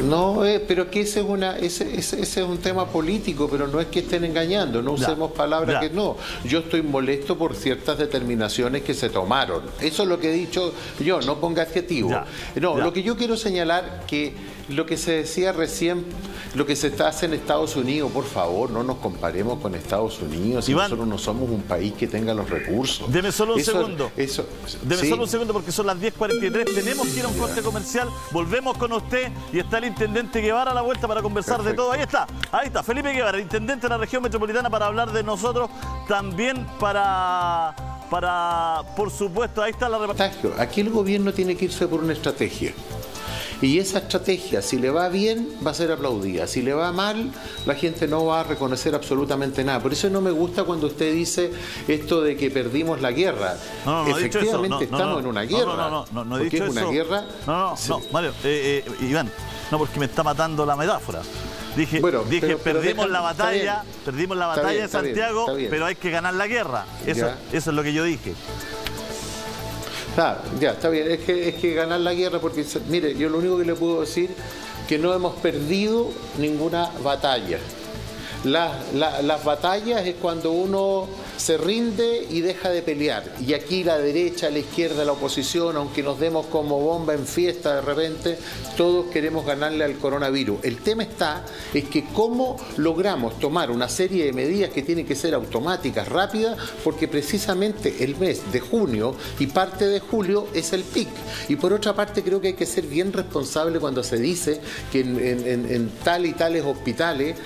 No, pero que ese es un tema político, pero no es que estén engañando, no usemos palabras que no. Yo estoy molesto por ciertas determinaciones que se tomaron. Eso es lo que he dicho yo, no ponga adjetivo. Lo que yo quiero señalar que lo que se decía recién, lo que se está haciendo en Estados Unidos, por favor, no nos comparemos con Estados Unidos. Iván, nosotros no somos un país que tenga los recursos. Deme solo un segundo. Deme sí. solo un segundo porque son las 10:43. Tenemos que ir a un corte comercial. Volvemos con usted y está el intendente Guevara a la vuelta para conversar de todo. Ahí está, Felipe Guevara, el intendente de la región metropolitana, para hablar de nosotros. También para por supuesto, ahí está la repartición. Aquí el gobierno tiene que irse por una estrategia. Y esa estrategia, si le va bien, va a ser aplaudida. Si le va mal, la gente no va a reconocer absolutamente nada. Por eso no me gusta cuando usted dice esto de que perdimos la guerra. Efectivamente estamos en una guerra. No he dicho eso. Una guerra. No, Mario, Iván, no, porque me está matando la metáfora. Dije, perdimos la batalla de Santiago, pero hay que ganar la guerra. Eso es lo que yo dije. Ya, está bien, es que ganar la guerra, porque mire, yo lo único que le puedo decir que no hemos perdido ninguna batalla. Las batallas es cuando uno se rinde y deja de pelear. Y aquí la derecha, la izquierda, la oposición, aunque nos demos como bomba en fiesta de repente, todos queremos ganarle al coronavirus. El tema es que cómo logramos tomar una serie de medidas que tienen que ser automáticas, rápidas, porque precisamente el mes de junio y parte de julio es el pic. Y por otra parte creo que hay que ser bien responsable cuando se dice que en tal y tales hospitales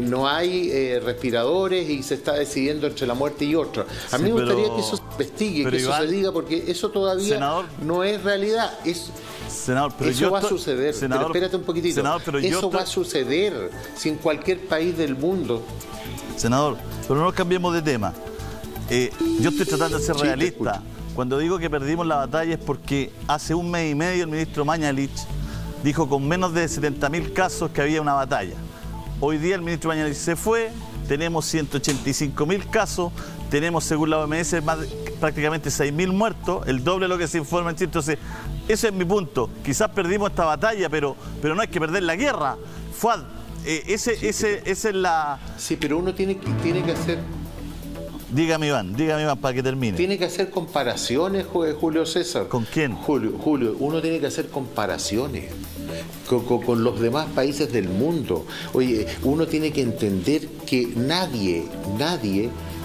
no hay respiradores y se está decidiendo entre la muerte y otra. A mí me gustaría que eso se investigue, que eso se diga, porque eso todavía no es realidad. Senador, pero eso va a suceder. Pero espérate un poquitito. Senador, eso va a suceder sin cualquier país del mundo. Senador, pero no cambiemos de tema. Yo estoy tratando de ser realista. Cuando digo que perdimos la batalla es porque hace un mes y medio el ministro Mañalich dijo con menos de 70.000 casos que había una batalla. Hoy día el ministro Mañalich se fue, tenemos 185.000 casos, tenemos según la OMS prácticamente 6.000 muertos, el doble de lo que se informa en Chile. Entonces, ese es mi punto. Quizás perdimos esta batalla, pero no hay que perder la guerra. Fuad, esa es la... Sí, pero uno tiene que hacer... Dígame Iván, para que termine. Tiene que hacer comparaciones, Julio César. ¿Con quién? Julio, uno tiene que hacer comparaciones con los demás países del mundo. Oye, uno tiene que entender que nadie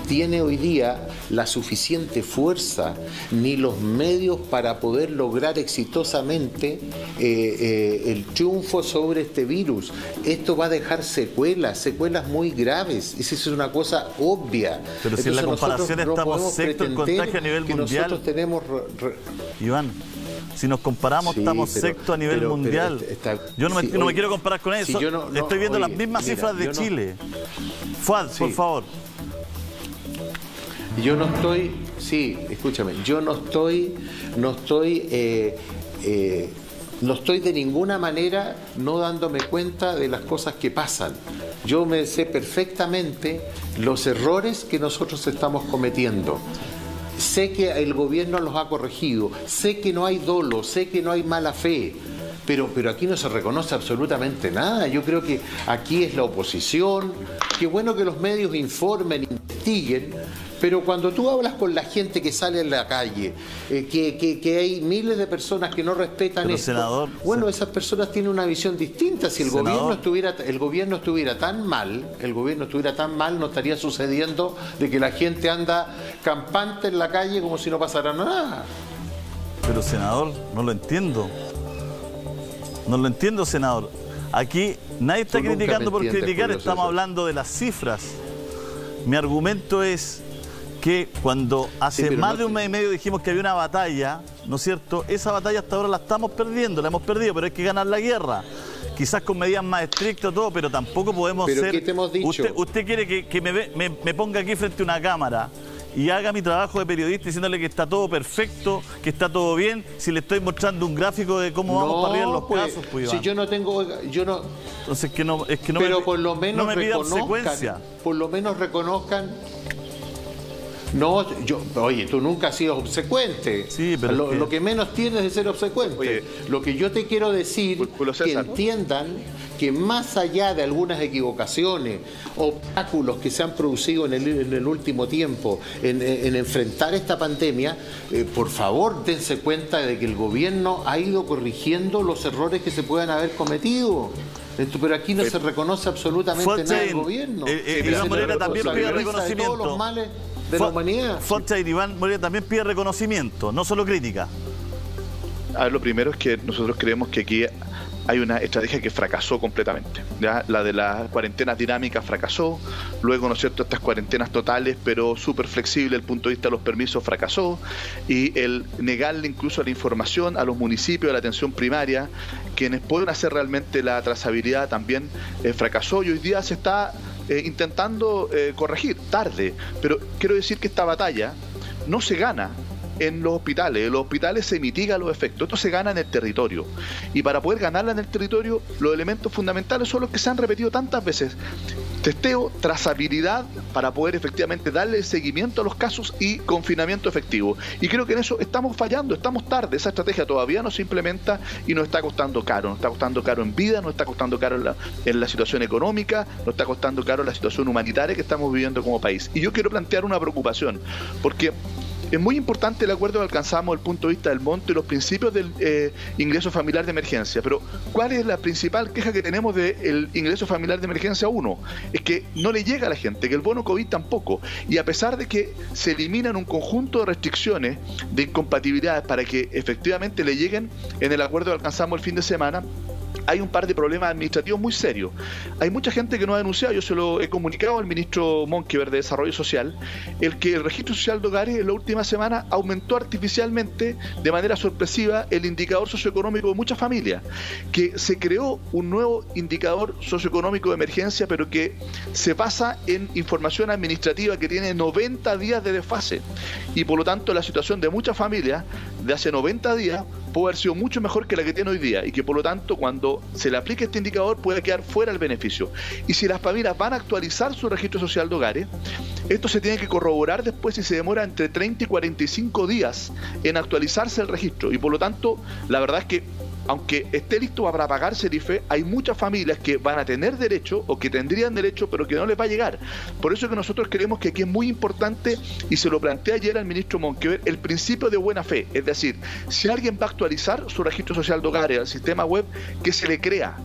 tiene hoy día la suficiente fuerza ni los medios para poder lograr exitosamente el triunfo sobre este virus. Esto va a dejar secuelas muy graves. Esa es una cosa obvia. Pero si en la comparación estamos sexto en contagio a nivel mundial. Nosotros tenemos... Iván, si nos comparamos, estamos sexto a nivel mundial. Yo no me quiero comparar con eso. Estoy viendo las mismas cifras de Chile. Fuad, por favor. Yo no estoy, escúchame, yo no estoy de ninguna manera no dándome cuenta de las cosas que pasan. Yo me sé perfectamente los errores que nosotros estamos cometiendo. Sé que el gobierno los ha corregido, sé que no hay dolo, sé que no hay mala fe. Pero aquí no se reconoce absolutamente nada. Yo creo que aquí es la oposición. Qué bueno que los medios informen, investiguen, pero cuando tú hablas con la gente que sale en la calle, que hay miles de personas que no respetan esto, senador, esas personas tienen una visión distinta. Si el gobierno estuviera tan mal, no estaría sucediendo de que la gente anda campante en la calle como si no pasara nada. Pero senador, no lo entiendo. No lo entiendo, senador. Aquí nadie está criticando por criticar, estamos hablando de las cifras. Mi argumento es que cuando hace más de un mes y medio dijimos que había una batalla, ¿no es cierto? Esa batalla hasta ahora la estamos perdiendo, la hemos perdido, pero hay que ganar la guerra. Quizás con medidas más estrictas todo, pero tampoco podemos ser... ¿Qué te hemos dicho? Usted quiere que me ponga aquí frente a una cámara y haga mi trabajo de periodista diciéndole que está todo perfecto, que está todo bien, si le estoy mostrando un gráfico de cómo vamos para arriba en los casos, pues, Iván. Si yo no tengo... Entonces pero por lo menos no me pidan secuencia. Por lo menos reconozcan... No, oye, tú nunca has sido obsecuente. Sí, pero lo que menos tienes de ser obsecuente. Oye, lo que yo te quiero decir es que entiendan que más allá de algunas equivocaciones, obstáculos que se han producido en el último tiempo en enfrentar esta pandemia, por favor dense cuenta de que el gobierno ha ido corrigiendo los errores que se puedan haber cometido. Pero aquí no se reconoce absolutamente nada del gobierno. Iván Moreira también pide reconocimiento. Todos los males de la humanidad. Fonchain, Iván Moreira también pide reconocimiento, no solo crítica. A ver, lo primero es que nosotros creemos que aquí hay una estrategia que fracasó completamente. ¿Ya? La de las cuarentenas dinámicas fracasó, luego, ¿no es cierto?, estas cuarentenas totales, pero súper flexibles desde el punto de vista de los permisos, fracasó, y el negarle incluso la información a los municipios de la atención primaria, quienes pueden hacer realmente la trazabilidad, también fracasó, y hoy día se está intentando corregir, tarde, pero quiero decir que esta batalla no se gana en los hospitales se mitigan los efectos, esto se gana en el territorio, y para poder ganarla en el territorio los elementos fundamentales son los que se han repetido tantas veces: testeo, trazabilidad, para poder efectivamente darle seguimiento a los casos, y confinamiento efectivo. Y creo que en eso estamos fallando, estamos tarde, esa estrategia todavía no se implementa y nos está costando caro, nos está costando caro en vida, nos está costando caro en la situación económica, nos está costando caro en la situación humanitaria que estamos viviendo como país. Y yo quiero plantear una preocupación, porque es muy importante el acuerdo que alcanzamos desde el punto de vista del monto y los principios del ingreso familiar de emergencia, pero ¿cuál es la principal queja que tenemos del ingreso familiar de emergencia 1? Es que no le llega a la gente, que el bono COVID tampoco, y a pesar de que se eliminan un conjunto de restricciones, de incompatibilidades para que efectivamente le lleguen en el acuerdo que alcanzamos el fin de semana, hay un par de problemas administrativos muy serios. Hay mucha gente que no ha denunciado, yo se lo he comunicado al ministro Monkeberg de Desarrollo Social, el que el registro social de hogares en la última semana aumentó artificialmente, de manera sorpresiva, el indicador socioeconómico de muchas familias, que se creó un nuevo indicador socioeconómico de emergencia, pero que se basa en información administrativa que tiene 90 días de desfase, y por lo tanto la situación de muchas familias de hace 90 días puede haber sido mucho mejor que la que tiene hoy día, y que por lo tanto cuando se le aplique este indicador puede quedar fuera el beneficio. Y si las familias van a actualizar su registro social de hogares, esto se tiene que corroborar después, y se demora entre 30 y 45 días en actualizarse el registro, y por lo tanto la verdad es que aunque esté listo para pagarse el IFE, hay muchas familias que van a tener derecho o que tendrían derecho, pero que no les va a llegar. Por eso es que nosotros creemos que aquí es muy importante, y se lo planteé ayer al ministro Monkeberg, el principio de buena fe. Es decir, si alguien va a actualizar su registro social de hogares al sistema web, que se le crea,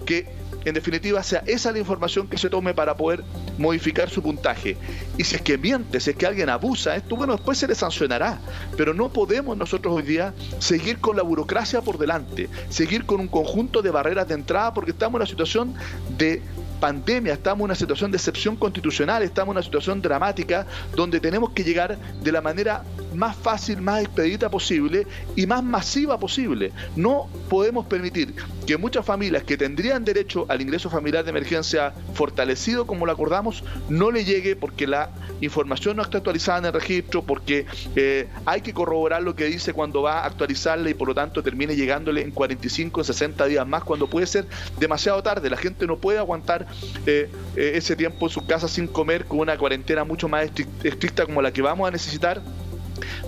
que en definitiva sea esa la información que se tome para poder modificar su puntaje. Y si es que miente, si es que alguien abusa esto, bueno, después se le sancionará, pero no podemos nosotros hoy día seguir con la burocracia por delante, seguir con un conjunto de barreras de entrada, porque estamos en una situación de pandemia, estamos en una situación de excepción constitucional, estamos en una situación dramática donde tenemos que llegar de la manera más fácil, más expedita posible y más masiva posible. No podemos permitir que muchas familias que tendrían derecho al ingreso familiar de emergencia fortalecido como lo acordamos, no le llegue porque la información no está actualizada en el registro, porque hay que corroborar lo que dice cuando va a actualizarla, y por lo tanto termine llegándole en 45, 60 días más, cuando puede ser demasiado tarde. La gente no puede aguantar ese tiempo en su casa sin comer, con una cuarentena mucho más estricta como la que vamos a necesitar,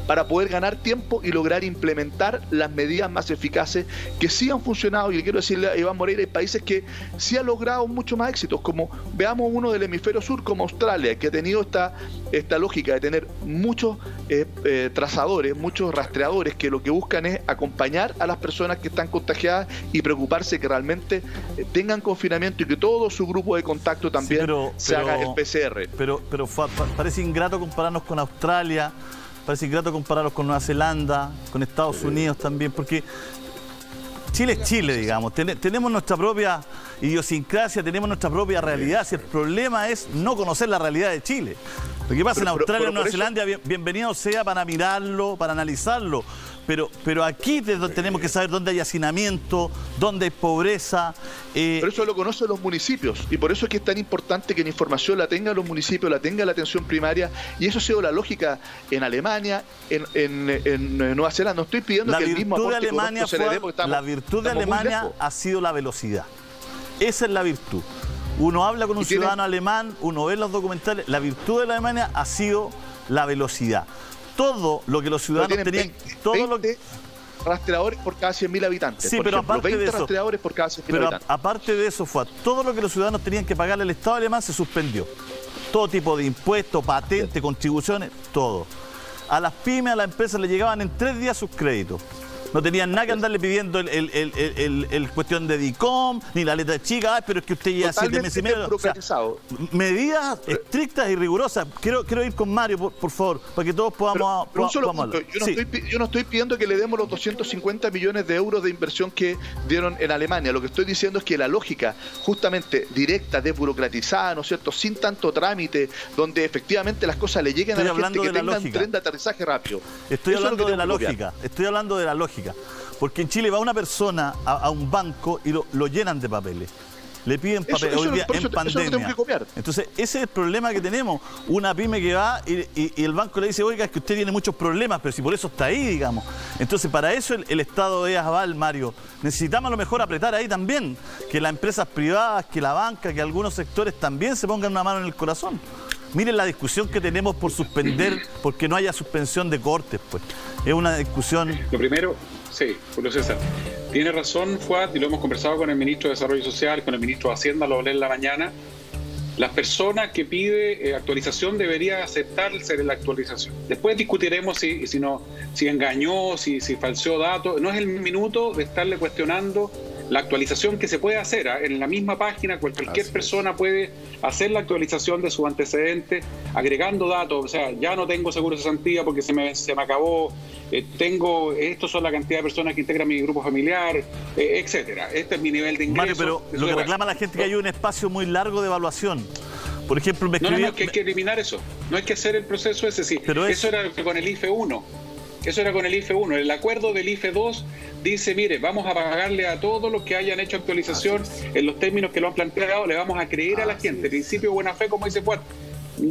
para poder ganar tiempo y lograr implementar las medidas más eficaces que sí han funcionado. Y le quiero decirle a Iván Moreira, hay países que sí han logrado mucho más éxitos, como veamos uno del hemisferio sur como Australia, que ha tenido esta lógica de tener muchos trazadores, muchos rastreadores, que lo que buscan es acompañar a las personas que están contagiadas y preocuparse que realmente tengan confinamiento y que todo su grupo de contacto también se haga el PCR. Pero parece ingrato compararnos con Australia, parece ingrato compararlos con Nueva Zelanda, con Estados Unidos también, porque Chile es Chile, digamos. Tenemos nuestra propia idiosincrasia, tenemos nuestra propia realidad. Si el problema es no conocer la realidad de Chile. Lo que pasa en Australia y Nueva Zelanda, bienvenido sea para mirarlo, para analizarlo. Pero aquí tenemos que saber dónde hay hacinamiento, dónde hay pobreza. Pero eso lo conocen los municipios, y por eso es que es tan importante que la información la tengan los municipios, la tenga la atención primaria, y eso ha sido la lógica en Alemania, en Nueva Zelanda. No estoy pidiendo que el mismo aporte económico se le dé, porque la virtud de Alemania ha sido la velocidad. Esa es la virtud. Uno habla con un ciudadano alemán, uno ve los documentales. La virtud de la Alemania ha sido la velocidad. Todo lo que los ciudadanos tenían... Todo lo que... rastreadores por cada 100.000 habitantes. Sí, por pero ejemplo, aparte 20 de eso, rastreadores por cada 100.000 pero habitantes. Aparte de eso, todo lo que los ciudadanos tenían que pagarle al Estado alemán se suspendió. Todo tipo de impuestos, patentes, contribuciones, todo. A las pymes, a las empresas le llegaban en 3 días sus créditos. No tenían nada que andarle pidiendo el cuestión de DICOM, ni la letra chica, pero es que usted lleva 7 meses y medio. O sea, medidas estrictas y rigurosas. Quiero ir con Mario, por favor, para que todos podamos hablar. Yo no estoy pidiendo que le demos los 250 millones de euros de inversión que dieron en Alemania. Lo que estoy diciendo es que la lógica justamente directa, desburocratizada, ¿no es cierto?, sin tanto trámite, donde efectivamente las cosas le lleguen a la gente, que tengan tren de aterrizaje rápido. Estoy hablando de la lógica. Porque en Chile va una persona a un banco y lo llenan de papeles. Le piden papeles hoy día en pandemia. Entonces, ese es el problema que tenemos. Una pyme que va y el banco le dice, oiga, es que usted tiene muchos problemas, pero si por eso está ahí, digamos. Entonces, para eso el Estado es aval, Mario. Necesitamos a lo mejor apretar ahí también. Que las empresas privadas, que la banca, que algunos sectores también se pongan una mano en el corazón. Miren la discusión que tenemos por suspender, porque no haya suspensión de cortes, pues. Es una discusión... Lo primero, sí, Julio César, tiene razón, Fuad, y lo hemos conversado con el ministro de Desarrollo Social, con el ministro de Hacienda, lo hablé en la mañana. Las personas que pide actualización debería aceptarse de la actualización. Después discutiremos si engañó, si falseó datos. No es el minuto de estarle cuestionando la actualización que se puede hacer en la misma página. Cualquier persona puede hacer la actualización de sus antecedentes agregando datos. O sea, ya no tengo seguro de cesantía porque se me acabó, estos son la cantidad de personas que integran mi grupo familiar, etcétera. Este es mi nivel de ingreso. Mario, pero lo que reclama la gente es que hay un espacio muy largo de evaluación. Por ejemplo, No, es que hay que eliminar eso. No hay que hacer el proceso ese, sí. Pero eso era con el IFE 1. Eso era con el IFE 1. El acuerdo del IFE 2 dice, mire, vamos a pagarle a todos los que hayan hecho actualización en los términos que lo han planteado, le vamos a creer a la gente. Principio de buena fe, como dice Fuad.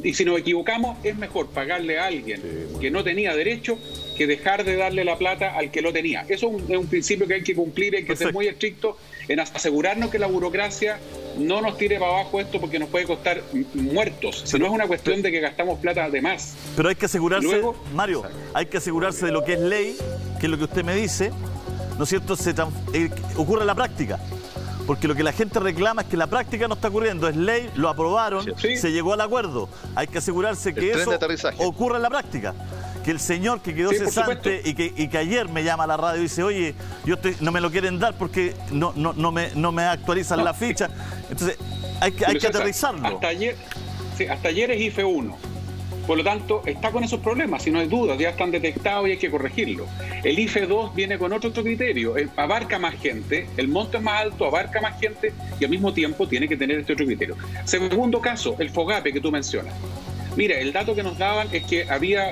Y si nos equivocamos, es mejor pagarle a alguien que no tenía derecho que dejar de darle la plata al que lo tenía. Eso es un principio que hay que cumplir, hay que ser muy estricto en asegurarnos que la burocracia no nos tire para abajo esto, porque nos puede costar muertos. Si no es una cuestión de que gastamos plata de más. Pero hay que asegurarse, Mario, hay que asegurarse de lo que es ley, que es lo que usted me dice, ¿no es cierto?, ocurre en la práctica. Porque lo que la gente reclama es que la práctica no está ocurriendo, es ley, lo aprobaron, se llegó al acuerdo. Hay que asegurarse que eso ocurra en la práctica. Que el señor que quedó cesante y que ayer me llama a la radio y dice, oye, no me lo quieren dar porque no me actualizan la ficha. Entonces, hay que aterrizarlo. Hasta ayer es IFE 1. Por lo tanto, está con esos problemas, si no hay dudas, ya están detectados y hay que corregirlo. El IFE 2 viene con otro criterio, abarca más gente, el monto es más alto, abarca más gente y al mismo tiempo tiene que tener este otro criterio. Segundo caso, el FOGAPE que tú mencionas. Mira, el dato que nos daban es que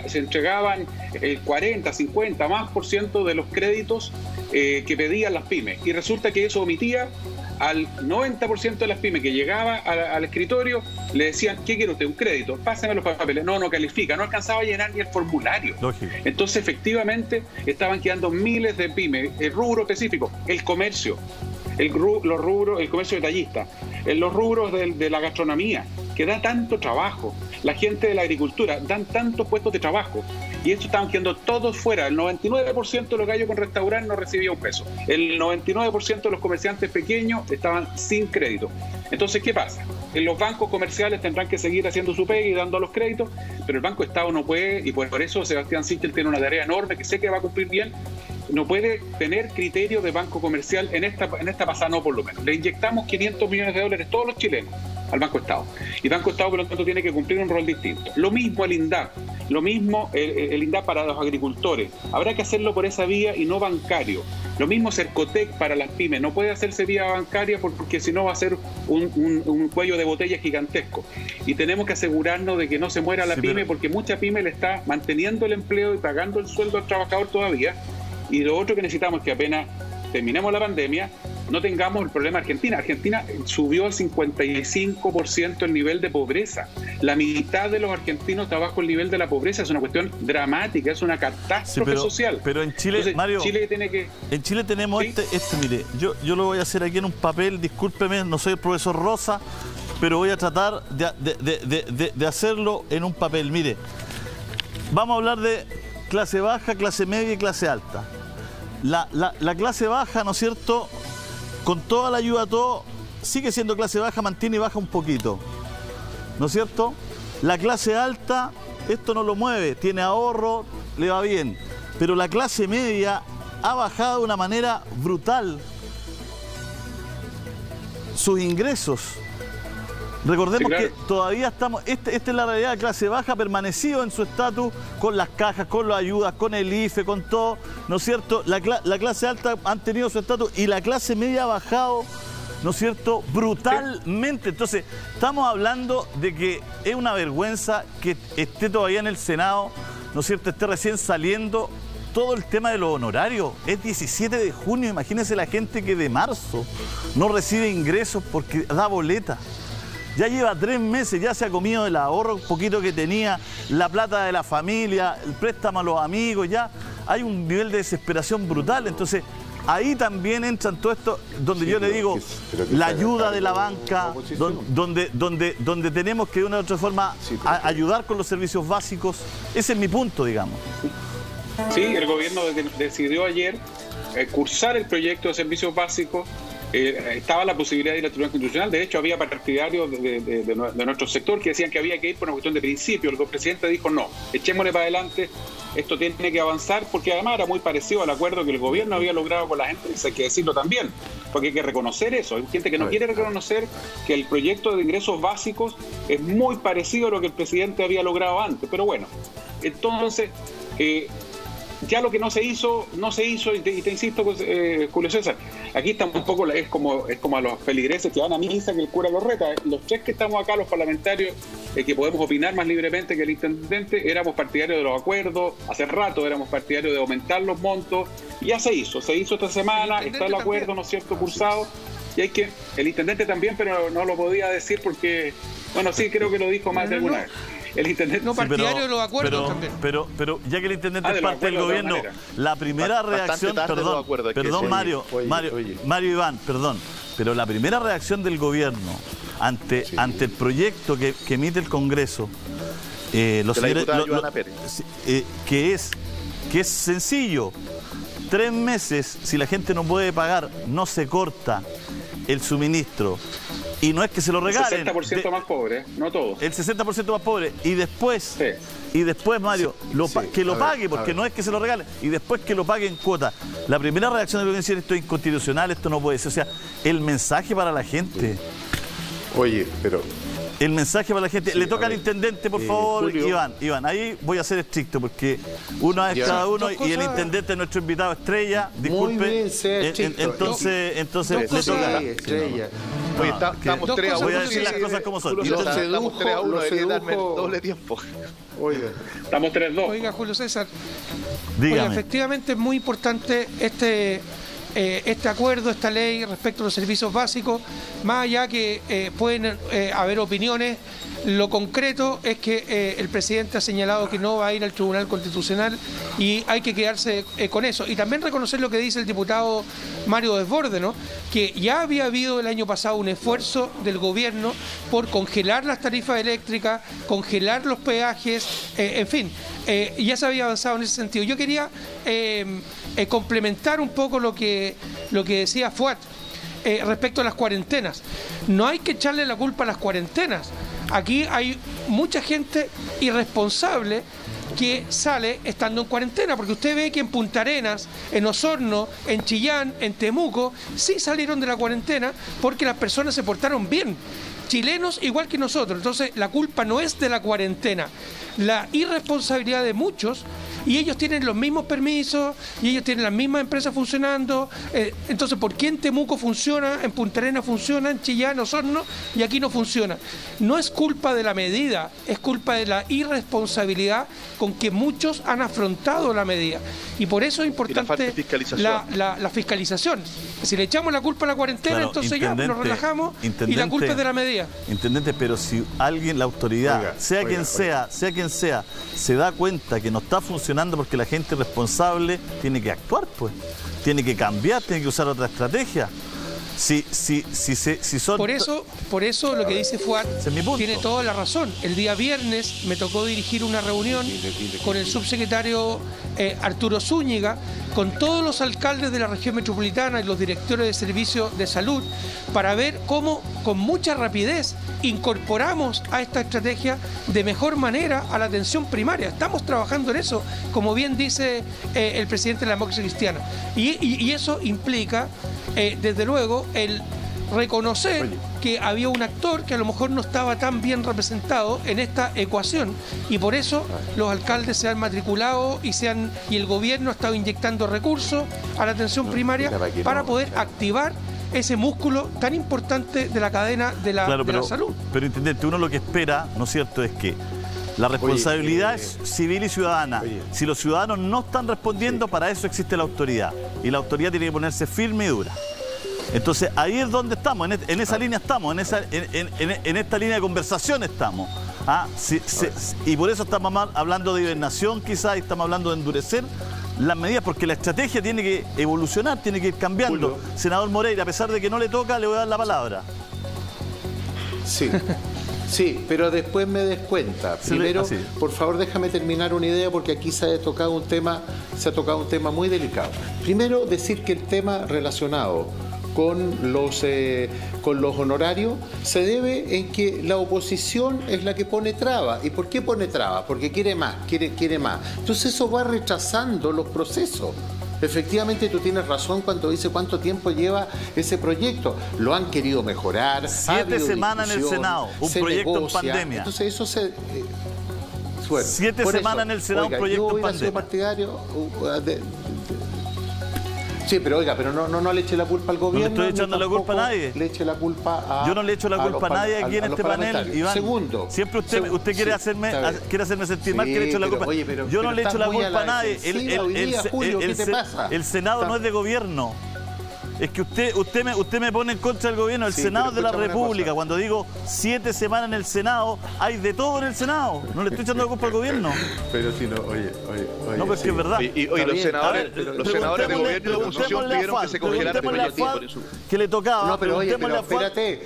se entregaban el 40, 50 más por ciento de los créditos que pedían las pymes, y resulta que eso omitía al 90% de las pymes que llegaba al escritorio. Le decían, ¿qué quiere usted? Un crédito, pásame los papeles. No califica, no alcanzaba a llenar ni el formulario. Lógico. Entonces, efectivamente, estaban quedando miles de pymes. El rubro específico, el comercio, el comercio detallista, los rubros de la gastronomía, que da tanto trabajo, la gente de la agricultura, dan tantos puestos de trabajo, y esto estaban quedando todos fuera. El 99% de los gallos con restaurante no recibía un peso. El 99% de los comerciantes pequeños estaban sin crédito. Entonces, ¿qué pasa? En los bancos comerciales tendrán que seguir haciendo su pega y dando los créditos, pero el Banco Estado no puede, y por eso Sebastián Sichel tiene una tarea enorme que sé que va a cumplir bien. No puede tener criterio de banco comercial en esta pasada, no, por lo menos. Le inyectamos 500 millones de dólares todos los chilenos al Banco Estado. Y Banco Estado, por lo tanto, tiene que cumplir un rol distinto. Lo mismo el INDAP, lo mismo el INDAP para los agricultores. Habrá que hacerlo por esa vía y no bancario. Lo mismo Cercotec para las pymes. No puede hacerse vía bancaria porque si no va a ser un cuello de botella gigantesco. Y tenemos que asegurarnos de que no se muera la pyme, porque mucha pyme le está manteniendo el empleo y pagando el sueldo al trabajador todavía. Y lo otro que necesitamos es que apenas terminemos la pandemia, no tengamos el problema de Argentina. Argentina subió al 55% el nivel de pobreza. La mitad de los argentinos está bajo el nivel de la pobreza. Es una cuestión dramática, es una catástrofe social. Pero en Chile, entonces, Mario, Chile tiene que... En Chile tenemos mire, yo lo voy a hacer aquí en un papel, discúlpeme, no soy el profesor Rosa, pero voy a tratar de hacerlo en un papel. Mire, vamos a hablar de clase baja, clase media y clase alta. La clase baja, ¿no es cierto?, con toda la ayuda, todo, sigue siendo clase baja, mantiene y baja un poquito, ¿no es cierto? La clase alta, esto no lo mueve, tiene ahorro, le va bien. Pero la clase media ha bajado de una manera brutal sus ingresos. Recordemos que todavía estamos, esta es la realidad de clase baja, ha permanecido en su estatus con las cajas, con las ayudas, con el IFE, con todo, ¿no es cierto? La clase alta han tenido su estatus y la clase media ha bajado, ¿no es cierto?, brutalmente. Entonces, estamos hablando de que es una vergüenza que esté todavía en el Senado, ¿no es cierto?, esté recién saliendo todo el tema de los honorarios. Es 17 de junio, imagínense la gente que de marzo no recibe ingresos porque da boleta. Ya lleva 3 meses, ya se ha comido el ahorro poquito que tenía, la plata de la familia, el préstamo a los amigos, ya hay un nivel de desesperación brutal. Entonces, ahí también entran todo esto, donde yo le digo, la ayuda de la banca, donde tenemos que de una u otra forma ayudar con los servicios básicos. Ese es mi punto, digamos. Sí, el gobierno decidió ayer cursar el proyecto de servicios básicos. Estaba la posibilidad de ir al Tribunal Constitucional. De hecho, había partidarios de nuestro sector que decían que había que ir por una cuestión de principio. El presidente dijo no, echémosle para adelante, esto tiene que avanzar, porque además era muy parecido al acuerdo que el gobierno había logrado con las empresas, hay que decirlo también, porque hay que reconocer eso. Hay gente que no quiere reconocer que el proyecto de ingresos básicos es muy parecido a lo que el presidente había logrado antes. Pero bueno, entonces ya lo que no se hizo, y te insisto, Julio César, aquí estamos un poco, es como a los feligreses que van a misa, que el cura los reta. Los 3 que estamos acá, los parlamentarios, que podemos opinar más libremente que el intendente, éramos partidarios de los acuerdos, hace rato éramos partidarios de aumentar los montos, y ya se hizo esta semana, está el acuerdo, ¿no es cierto?, cursado, y hay que, el intendente también, pero no lo podía decir porque, bueno, sí, creo que lo dijo más de alguna vez. El intendente, no, partidario de los acuerdos también. Pero ya que el intendente es parte del gobierno, la primera reacción, perdón Mario, Iván, perdón, pero la primera reacción del gobierno ante el proyecto que emite el Congreso, que es sencillo, 3 meses, si la gente no puede pagar, no se corta el suministro. Y no es que se lo regalen. El 60% más pobre, no todo. El 60% más pobre. Y después, Mario, que lo pague, porque no es que se lo regalen. Y después que lo pague en cuota. La primera reacción de lo que decir, esto es inconstitucional, esto no puede ser. O sea, el mensaje para la gente. Oye, pero... El mensaje para la gente. Le toca al intendente, por favor, Julio. Iván, ahí voy a ser estricto, porque una vez cada uno, y el intendente es nuestro invitado estrella, disculpe. Muy bien, sea estricto. Entonces le toca. Estrella. Oye, estamos 3 a 1. Voy a decir las cosas como son. Estamos 3 a 1, debería darme el doble tiempo. Oiga. Estamos 3-2. Oiga, Julio César. Dígame. Oiga, efectivamente es muy importante este acuerdo, esta ley respecto a los servicios básicos, más allá que pueden haber opiniones. Lo concreto es que el presidente ha señalado que no va a ir al Tribunal Constitucional y hay que quedarse con eso. Y también reconocer lo que dice el diputado Mario Desbordes, ¿no?, que ya había habido el año pasado un esfuerzo del gobierno por congelar las tarifas eléctricas, congelar los peajes, en fin, ya se había avanzado en ese sentido. Yo quería complementar un poco lo que decía Fuat respecto a las cuarentenas. No hay que echarle la culpa a las cuarentenas. Aquí hay mucha gente irresponsable que sale estando en cuarentena, porque usted ve que en Punta Arenas, en Osorno, en Chillán, en Temuco, sí salieron de la cuarentena porque las personas se portaron bien. Chilenos igual que nosotros. Entonces la culpa no es de la cuarentena, la irresponsabilidad de muchos, y ellos tienen los mismos permisos y ellos tienen las mismas empresas funcionando. Entonces, ¿por qué en Temuco funciona, en Punta Arenas funciona, en Chillán, Osorno, y aquí no funciona? No es culpa de la medida, es culpa de la irresponsabilidad con que muchos han afrontado la medida. Y por eso es importante la fiscalización. Si le echamos la culpa a la cuarentena, claro, entonces ya nos relajamos y la culpa es de la medida. Intendente, pero si alguien, la autoridad, sea quien sea, se da cuenta que no está funcionando porque la gente responsable tiene que actuar, pues. Tiene que cambiar, tiene que usar otra estrategia. Si son... Por eso lo que dice Fuad Ese es mi punto. tiene toda la razón. El día viernes me tocó dirigir una reunión con el subsecretario Arturo Zúñiga, con todos los alcaldes de la región metropolitana y los directores de servicios de salud, para ver cómo con mucha rapidez incorporamos a esta estrategia de mejor manera a la atención primaria. Estamos trabajando en eso, como bien dice el presidente de la Democracia Cristiana. Y eso implica, desde luego, el reconocer que había un actor que a lo mejor no estaba tan bien representado en esta ecuación, y por eso los alcaldes se han matriculado y el gobierno ha estado inyectando recursos a la atención primaria para poder activar ese músculo tan importante de la cadena de la salud. Pero intendente, uno lo que espera, ¿no es cierto?, es que la responsabilidad es civil y ciudadana. Si los ciudadanos no están respondiendo, para eso existe la autoridad. Y la autoridad tiene que ponerse firme y dura. Entonces, ahí es donde estamos, en esa línea estamos, en esta línea de conversación estamos. Y por eso estamos hablando de hibernación, quizás, y estamos hablando de endurecer las medidas, porque la estrategia tiene que evolucionar, tiene que ir cambiando. Julio. Senador Moreira, a pesar de que no le toca, le voy a dar la palabra. Sí, pero después me des cuenta. Primero, por favor, déjame terminar una idea, porque aquí se ha tocado un tema muy delicado. Primero, decir que el tema relacionado con los honorarios se debe en que la oposición es la que pone traba. ¿Y por qué pone traba? Porque quiere más, quiere más. Entonces eso va retrasando los procesos. Efectivamente, tú tienes razón cuando dice cuánto tiempo lleva ese proyecto. Lo han querido mejorar. 7 semanas en el Senado, un proyecto en pandemia. Entonces eso se... 7 semanas en el Senado, un proyecto en pandemia. Yo partidario... Sí, pero oiga, pero no le eche la culpa al gobierno. No le estoy echando la culpa a nadie. Le eche la culpa a... Yo no le echo la culpa a nadie aquí en este panel, Iván. Segundo. Siempre usted quiere hacerme sentir mal, que le echo la culpa. Yo no le echo la culpa a nadie. El Senado no es de gobierno. Es que usted me pone en contra del gobierno. El Senado es de la República. Cuando digo 7 semanas en el Senado, hay de todo en el Senado. No le estoy echando la culpa al gobierno. Pero si no, oye. No, pero es que es verdad. Y los senadores de gobierno y de oposición pidieron que se congelara el proyecto. Que le tocaba. No, pero oye, pero espérate.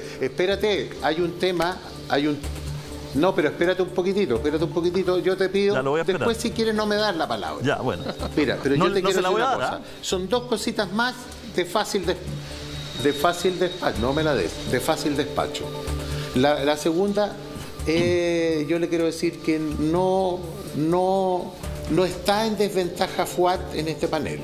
No, pero espérate un poquitito, yo te pido. Después, si quieres, no me das la palabra. Ya, bueno. Mira, pero yo te quiero decir una cosa. Son 2 cositas más de fácil despacho. No me la des, de fácil despacho. La segunda, yo le quiero decir que no está en desventaja Fuad en este panel.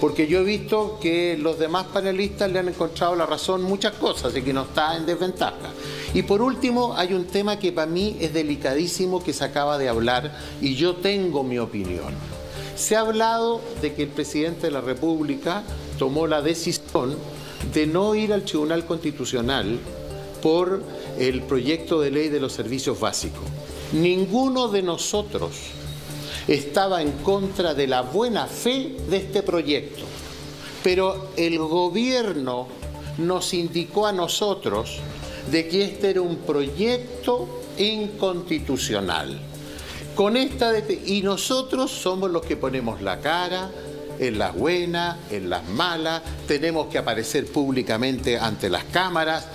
Porque yo he visto que los demás panelistas le han encontrado la razón en muchas cosas y que no está en desventaja. Y por último, hay un tema que para mí es delicadísimo, que se acaba de hablar, y yo tengo mi opinión. Se ha hablado de que el presidente de la República tomó la decisión de no ir al Tribunal Constitucional por el proyecto de ley de los servicios básicos. Ninguno de nosotros estaba en contra de la buena fe de este proyecto, pero el gobierno nos indicó a nosotros de que este era un proyecto inconstitucional. Y nosotros somos los que ponemos la cara en las buenas, en las malas, tenemos que aparecer públicamente ante las cámaras,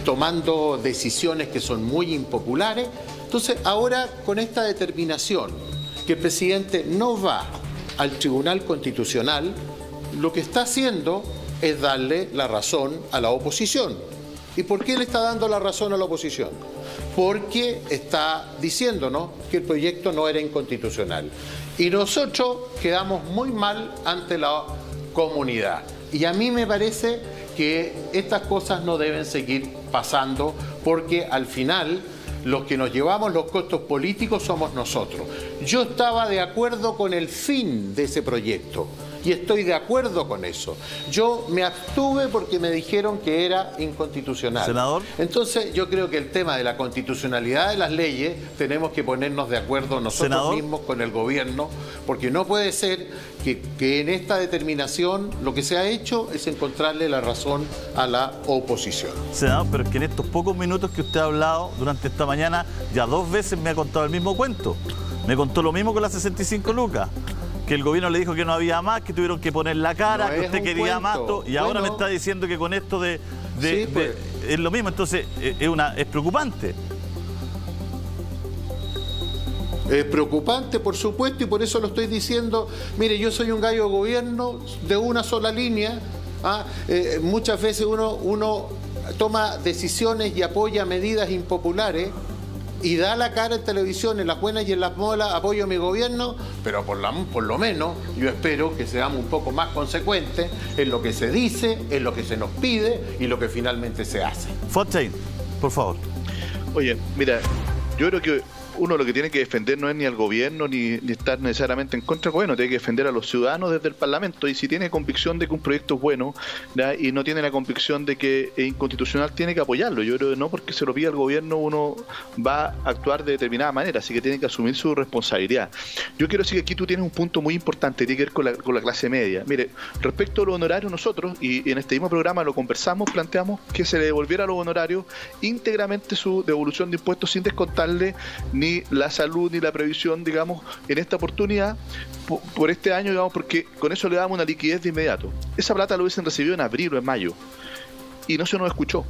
tomando decisiones que son muy impopulares. Entonces, ahora con esta determinación, que el presidente no va al Tribunal Constitucional, lo que está haciendo es darle la razón a la oposición. ¿Y por qué le está dando la razón a la oposición? Porque está diciéndonos que el proyecto no era inconstitucional. Y nosotros quedamos muy mal ante la comunidad. Y a mí me parece que estas cosas no deben seguir pasando, porque al final los que nos llevamos los costos políticos somos nosotros. Yo estaba de acuerdo con el fin de ese proyecto y estoy de acuerdo con eso. Yo me abstuve porque me dijeron que era inconstitucional. Senador. Entonces yo creo que el tema de la constitucionalidad de las leyes tenemos que ponernos de acuerdo nosotros mismos con el gobierno, porque no puede ser que en esta determinación lo que se ha hecho es encontrarle la razón a la oposición. Senador, pero es que en estos pocos minutos que usted ha hablado durante esta mañana, ya 2 veces me ha contado el mismo cuento. Me contó lo mismo con las 65 lucas. que el gobierno le dijo que no había más, que tuvieron que poner la cara, que usted quería más, y ahora me está diciendo que con esto es lo mismo. Entonces es preocupante. Es preocupante, por supuesto, y por eso lo estoy diciendo. Mire, yo soy un gallo de gobierno de una sola línea. Muchas veces uno toma decisiones y apoya medidas impopulares y da la cara en televisión, en las buenas y en las malas, apoyo a mi gobierno, pero por lo menos yo espero que seamos un poco más consecuentes en lo que se dice, en lo que se nos pide y lo que finalmente se hace. Fontaine, por favor. Oye, mira, yo creo que uno lo que tiene que defender no es ni al gobierno ni estar necesariamente en contra del gobierno, tiene que defender a los ciudadanos desde el Parlamento, y si tiene convicción de que un proyecto es bueno, ¿verdad?, y no tiene la convicción de que es inconstitucional, tiene que apoyarlo. Yo creo que no porque se lo pida al gobierno uno va a actuar de determinada manera, así que tiene que asumir su responsabilidad. Yo quiero decir que aquí tú tienes un punto muy importante, tiene que ver con la clase media. Mire, respecto a los honorarios, nosotros, y en este mismo programa lo conversamos, planteamos que se le devolviera a los honorarios íntegramente su devolución de impuestos sin descontarle ni la salud ni la previsión, digamos, en esta oportunidad, por este año, digamos, porque con eso le damos una liquidez de inmediato. Esa plata lo hubiesen recibido en abril o en mayo, y no se nos escuchó.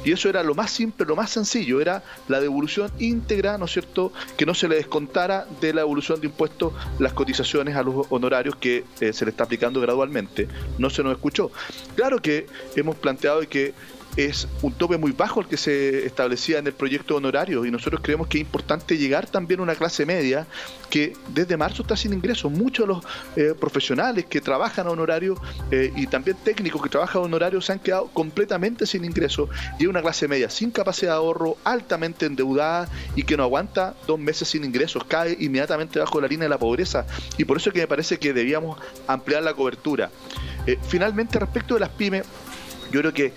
Y eso era lo más simple, lo más sencillo, era la devolución íntegra, ¿no es cierto?, que no se le descontara de la devolución de impuestos las cotizaciones a los honorarios que se le está aplicando gradualmente. No se nos escuchó. Claro que hemos planteado que es un tope muy bajo el que se establecía en el proyecto de honorarios, y nosotros creemos que es importante llegar también a una clase media que desde marzo está sin ingresos. Muchos de los profesionales que trabajan a honorarios y también técnicos que trabajan a honorarios se han quedado completamente sin ingresos, y es una clase media sin capacidad de ahorro, altamente endeudada y que no aguanta 2 meses sin ingresos, cae inmediatamente bajo la línea de la pobreza, y por eso es que me parece que debíamos ampliar la cobertura. Finalmente, respecto de las pymes, yo creo que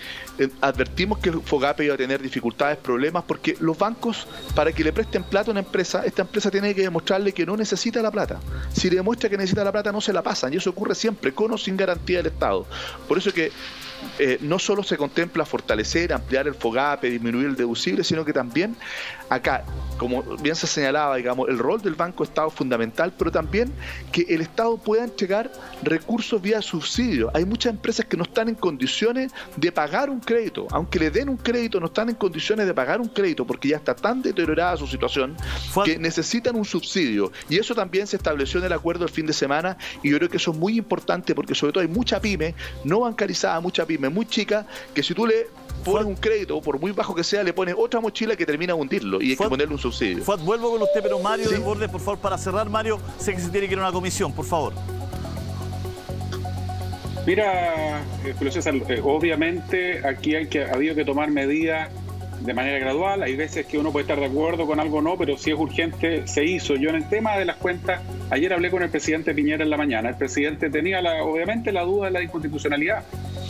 advertimos que el FOGAPE iba a tener dificultades, problemas, porque los bancos, para que le presten plata a una empresa, esta empresa tiene que demostrarle que no necesita la plata. Si le demuestra que necesita la plata, no se la pasan, y eso ocurre siempre, con o sin garantía del Estado. Por eso que no solo se contempla fortalecer, ampliar el FOGAPE, disminuir el deducible, sino que también acá, como bien se señalaba, digamos, el rol del Banco Estado es fundamental, pero también que el Estado pueda entregar recursos vía subsidio. Hay muchas empresas que no están en condiciones de pagar un crédito, aunque le den un crédito, no están en condiciones de pagar un crédito porque ya está tan deteriorada su situación que necesitan un subsidio, y eso también se estableció en el acuerdo el fin de semana, y yo creo que eso es muy importante porque sobre todo hay mucha pyme no bancarizada, mucha pyme muy chica, que si tú le pones un crédito, por muy bajo que sea, le pones otra mochila que termina de hundirlo, y hay que ponerle un subsidio. Vuelvo con usted, pero Mario Desbordes, por favor, para cerrar. Mario, sé que se tiene que ir a una comisión, por favor. Mira, Julio César, obviamente aquí ha habido que tomar medidas de manera gradual. Hay veces que uno puede estar de acuerdo con algo o no, pero si es urgente, se hizo. Yo en el tema de las cuentas, ayer hablé con el presidente Piñera en la mañana. El presidente tenía obviamente la duda de la inconstitucionalidad,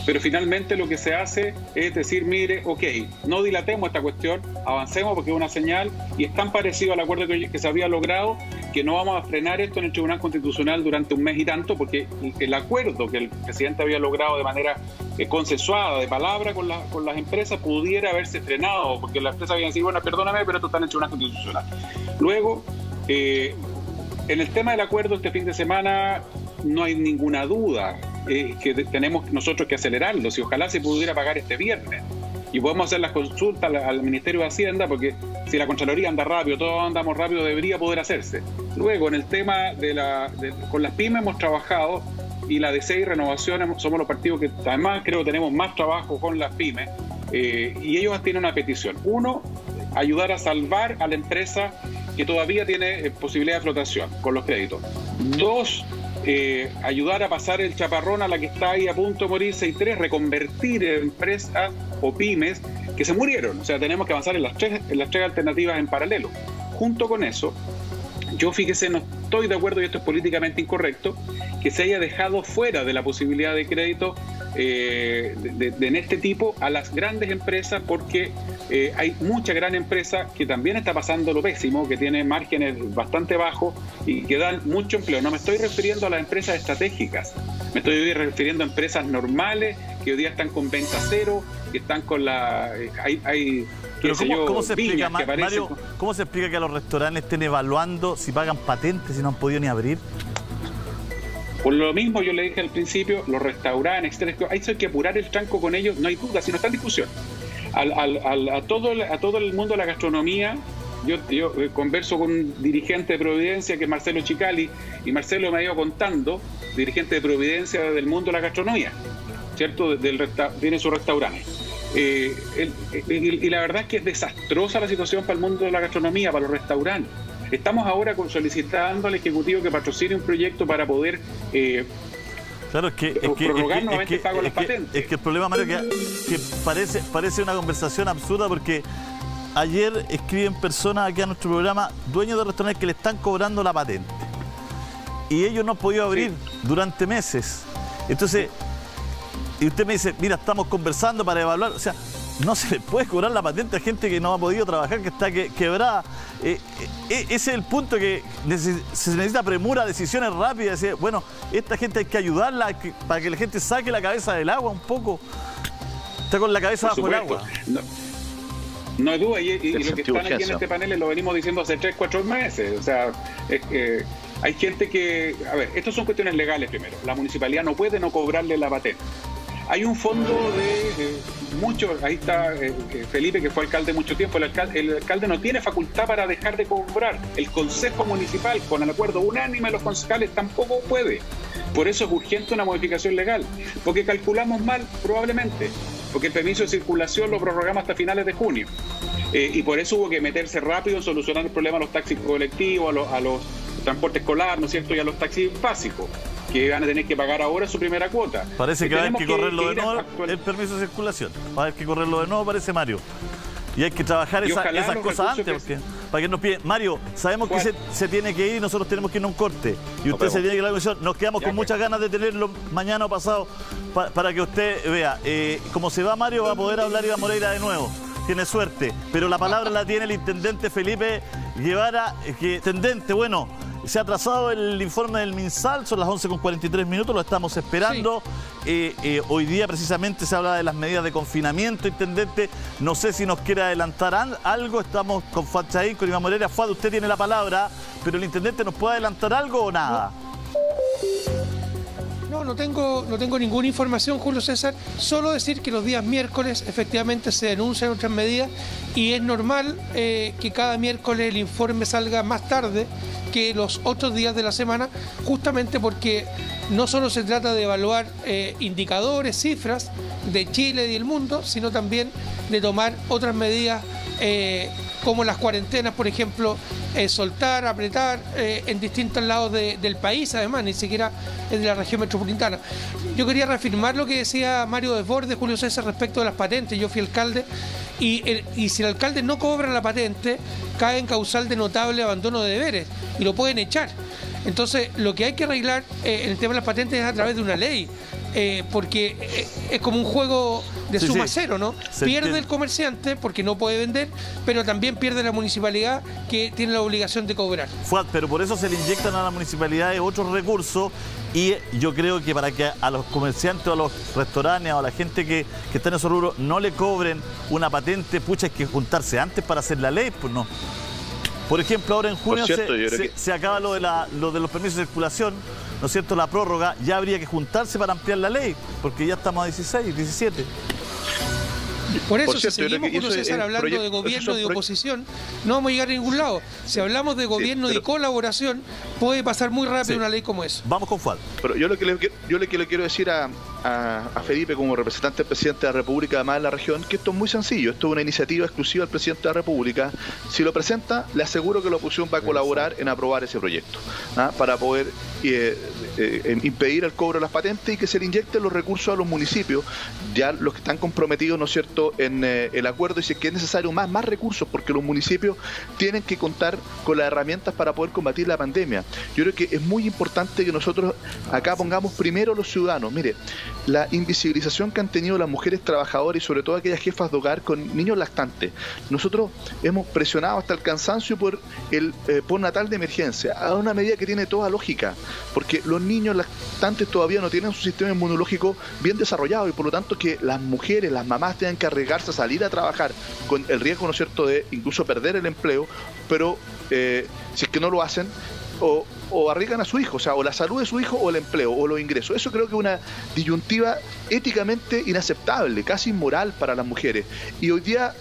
pero finalmente lo que se hace es decir, mire, ok, no dilatemos esta cuestión, avancemos porque es una señal, y es tan parecido al acuerdo que se había logrado que no vamos a frenar esto en el Tribunal Constitucional durante un mes y tanto, porque el acuerdo que el presidente había logrado de manera consensuada, de palabra con las empresas, pudiera haberse frenado, porque las empresas habían dicho, bueno, perdóname, pero esto está en el Tribunal Constitucional. Luego, en el tema del acuerdo este fin de semana, no hay ninguna duda que tenemos nosotros que acelerarlo, si ojalá se pudiera pagar este viernes y podemos hacer las consultas al Ministerio de Hacienda, porque si la Contraloría anda rápido, todos andamos rápido, debería poder hacerse. Luego, en el tema con las pymes hemos trabajado, y la DC y Renovación somos los partidos que además creo que tenemos más trabajo con las pymes, y ellos tienen una petición. Uno, ayudar a salvar a la empresa que todavía tiene posibilidad de flotación con los créditos. Dos, ayudar a pasar el chaparrón a la que está ahí a punto de morirse. Y tres, reconvertir empresas o pymes que se murieron. O sea, tenemos que avanzar en las tres alternativas en paralelo. Junto con eso, yo, fíjese, no estoy de acuerdo, y esto es políticamente incorrecto, que se haya dejado fuera de la posibilidad de crédito en este tipo a las grandes empresas, porque hay mucha gran empresa que también está pasando lo pésimo, que tiene márgenes bastante bajos y que dan mucho empleo. No me estoy refiriendo a las empresas estratégicas, me estoy refiriendo a empresas normales que hoy día están con venta cero, que están con la... Pero ¿cómo se explica, Mario, cómo se explica que a los restaurantes estén evaluando si pagan patentes si no han podido ni abrir? Por lo mismo yo le dije al principio, los restaurantes, hay que apurar el tranco con ellos, no hay duda, si no está en discusión. A todo el mundo de la gastronomía, yo converso con un dirigente de Providencia, que es Marcelo Chicali, y Marcelo me ha ido contando, dirigente de Providencia del mundo de la gastronomía, ¿cierto? Tiene su restaurante. Y la verdad es que es desastrosa la situación para el mundo de la gastronomía, para los restaurantes. Estamos ahora solicitando al Ejecutivo que patrocine un proyecto para poder claro, prorrogar nuevamente el pago de las patentes. Es que el problema, Mario, que parece una conversación absurda, porque ayer escriben personas aquí a nuestro programa, dueños de restaurantes, que le están cobrando la patente. Y ellos no han podido abrir durante meses. Entonces, y usted me dice, mira, estamos conversando para evaluar. O sea, no se le puede cobrar la patente a gente que no ha podido trabajar, que está quebrada. Ese es el punto, que se necesita premura, decisiones rápidas. Decir, bueno, esta gente hay que ayudarla para que la gente saque la cabeza del agua un poco. Está con la cabeza bajo el agua. No hay duda, y lo que están aquí en este panel lo venimos diciendo hace 3, 4 meses. O sea, hay gente que... A ver, estas son cuestiones legales primero. La municipalidad no puede no cobrarle la patente. Hay un fondo de muchos, ahí está Felipe, que fue alcalde mucho tiempo. El alcalde no tiene facultad para dejar de cobrar. El Consejo Municipal, con el acuerdo unánime de los concejales, tampoco puede. Por eso es urgente una modificación legal, porque calculamos mal, probablemente, porque el permiso de circulación lo prorrogamos hasta finales de junio. Y por eso hubo que meterse rápido en solucionar el problema a los taxis colectivos, a los transportes escolares, ¿no es cierto?, y a los taxis básicos, que van a tener que pagar ahora su primera cuota. Parece que va a haber que correrlo de nuevo el permiso de circulación. Va a haber que correrlo de nuevo, parece, Mario. Y hay que trabajar esas cosas antes, porque, para que nos piden. Mario, sabemos que se tiene que ir y nosotros tenemos que ir a un corte. Y usted se tiene que ir a la comisión. Nos quedamos con muchas ganas de tenerlo mañana o pasado para que usted vea. Como se va Mario, va a poder hablar Iván Moreira de nuevo. Tiene suerte. Pero la palabra la tiene el intendente Felipe Guevara. Intendente, bueno, se ha atrasado el informe del MinSal, son las 11:43, lo estamos esperando. Sí. Hoy día precisamente se habla de las medidas de confinamiento, intendente. No sé si nos quiere adelantar algo. Estamos con Fuad Chaín, con Iván Moreira. Fuad, usted tiene la palabra, pero el intendente nos puede adelantar algo o nada. No tengo ninguna información, Julio César. Solo decir que los días miércoles efectivamente se denuncian otras medidas y es normal que cada miércoles el informe salga más tarde que los otros días de la semana, justamente porque no solo se trata de evaluar indicadores, cifras de Chile y del mundo, sino también de tomar otras medidas como las cuarentenas, por ejemplo, soltar, apretar en distintos lados del país, además, ni siquiera en la región metropolitana. Yo quería reafirmar lo que decía Mario Desbordes, Julio César, respecto de las patentes. Yo fui alcalde y si el alcalde no cobra la patente, cae en causal de notable abandono de deberes y lo pueden echar. Entonces, lo que hay que arreglar en el tema de las patentes es a través de una ley. Porque es como un juego de suma cero, ¿no? Pierde el comerciante porque no puede vender, pero también pierde la municipalidad, que tiene la obligación de cobrar. Fuad, pero por eso se le inyectan a las municipalidades otros recursos, y yo creo que para que a los comerciantes o a los restaurantes o a la gente que está en esos rubros no le cobren una patente, pucha, hay que juntarse antes para hacer la ley, pues no. Por ejemplo, ahora en junio se acaba lo de los permisos de circulación, ¿no es cierto?, la prórroga. Ya habría que juntarse para ampliar la ley, porque ya estamos a 16, 17. Por eso, si seguimos, Julio César, hablando de gobierno y de oposición, no vamos a llegar a ningún lado. Si hablamos de gobierno y colaboración, puede pasar muy rápido una ley como esa. Vamos con Fuad. Pero yo lo que le quiero decir a Felipe, como representante del presidente de la República, además de la región, que esto es muy sencillo. Esto es una iniciativa exclusiva del presidente de la República. Si lo presenta, le aseguro que la oposición va a colaborar en aprobar ese proyecto, para poder impedir el cobro de las patentes y que se le inyecten los recursos a los municipios, ya los que están comprometidos, ¿no es cierto?, en el acuerdo, y si es que es necesario más recursos, porque los municipios tienen que contar con las herramientas para poder combatir la pandemia. Yo creo que es muy importante que nosotros acá pongamos primero a los ciudadanos. Mire, la invisibilización que han tenido las mujeres trabajadoras y sobre todo aquellas jefas de hogar con niños lactantes. Nosotros hemos presionado hasta el cansancio por el postnatal de emergencia, a una medida que tiene toda lógica, porque los niños lactantes todavía no tienen su sistema inmunológico bien desarrollado, y por lo tanto que las mujeres, las mamás, tengan que arriesgarse a salir a trabajar con el riesgo, ¿no es cierto?, de incluso perder el empleo, pero si es que no lo hacen, o o arriesgan a su hijo, o sea, o la salud de su hijo o el empleo o los ingresos. Eso creo que es una disyuntiva éticamente inaceptable, casi inmoral para las mujeres. Y hoy día,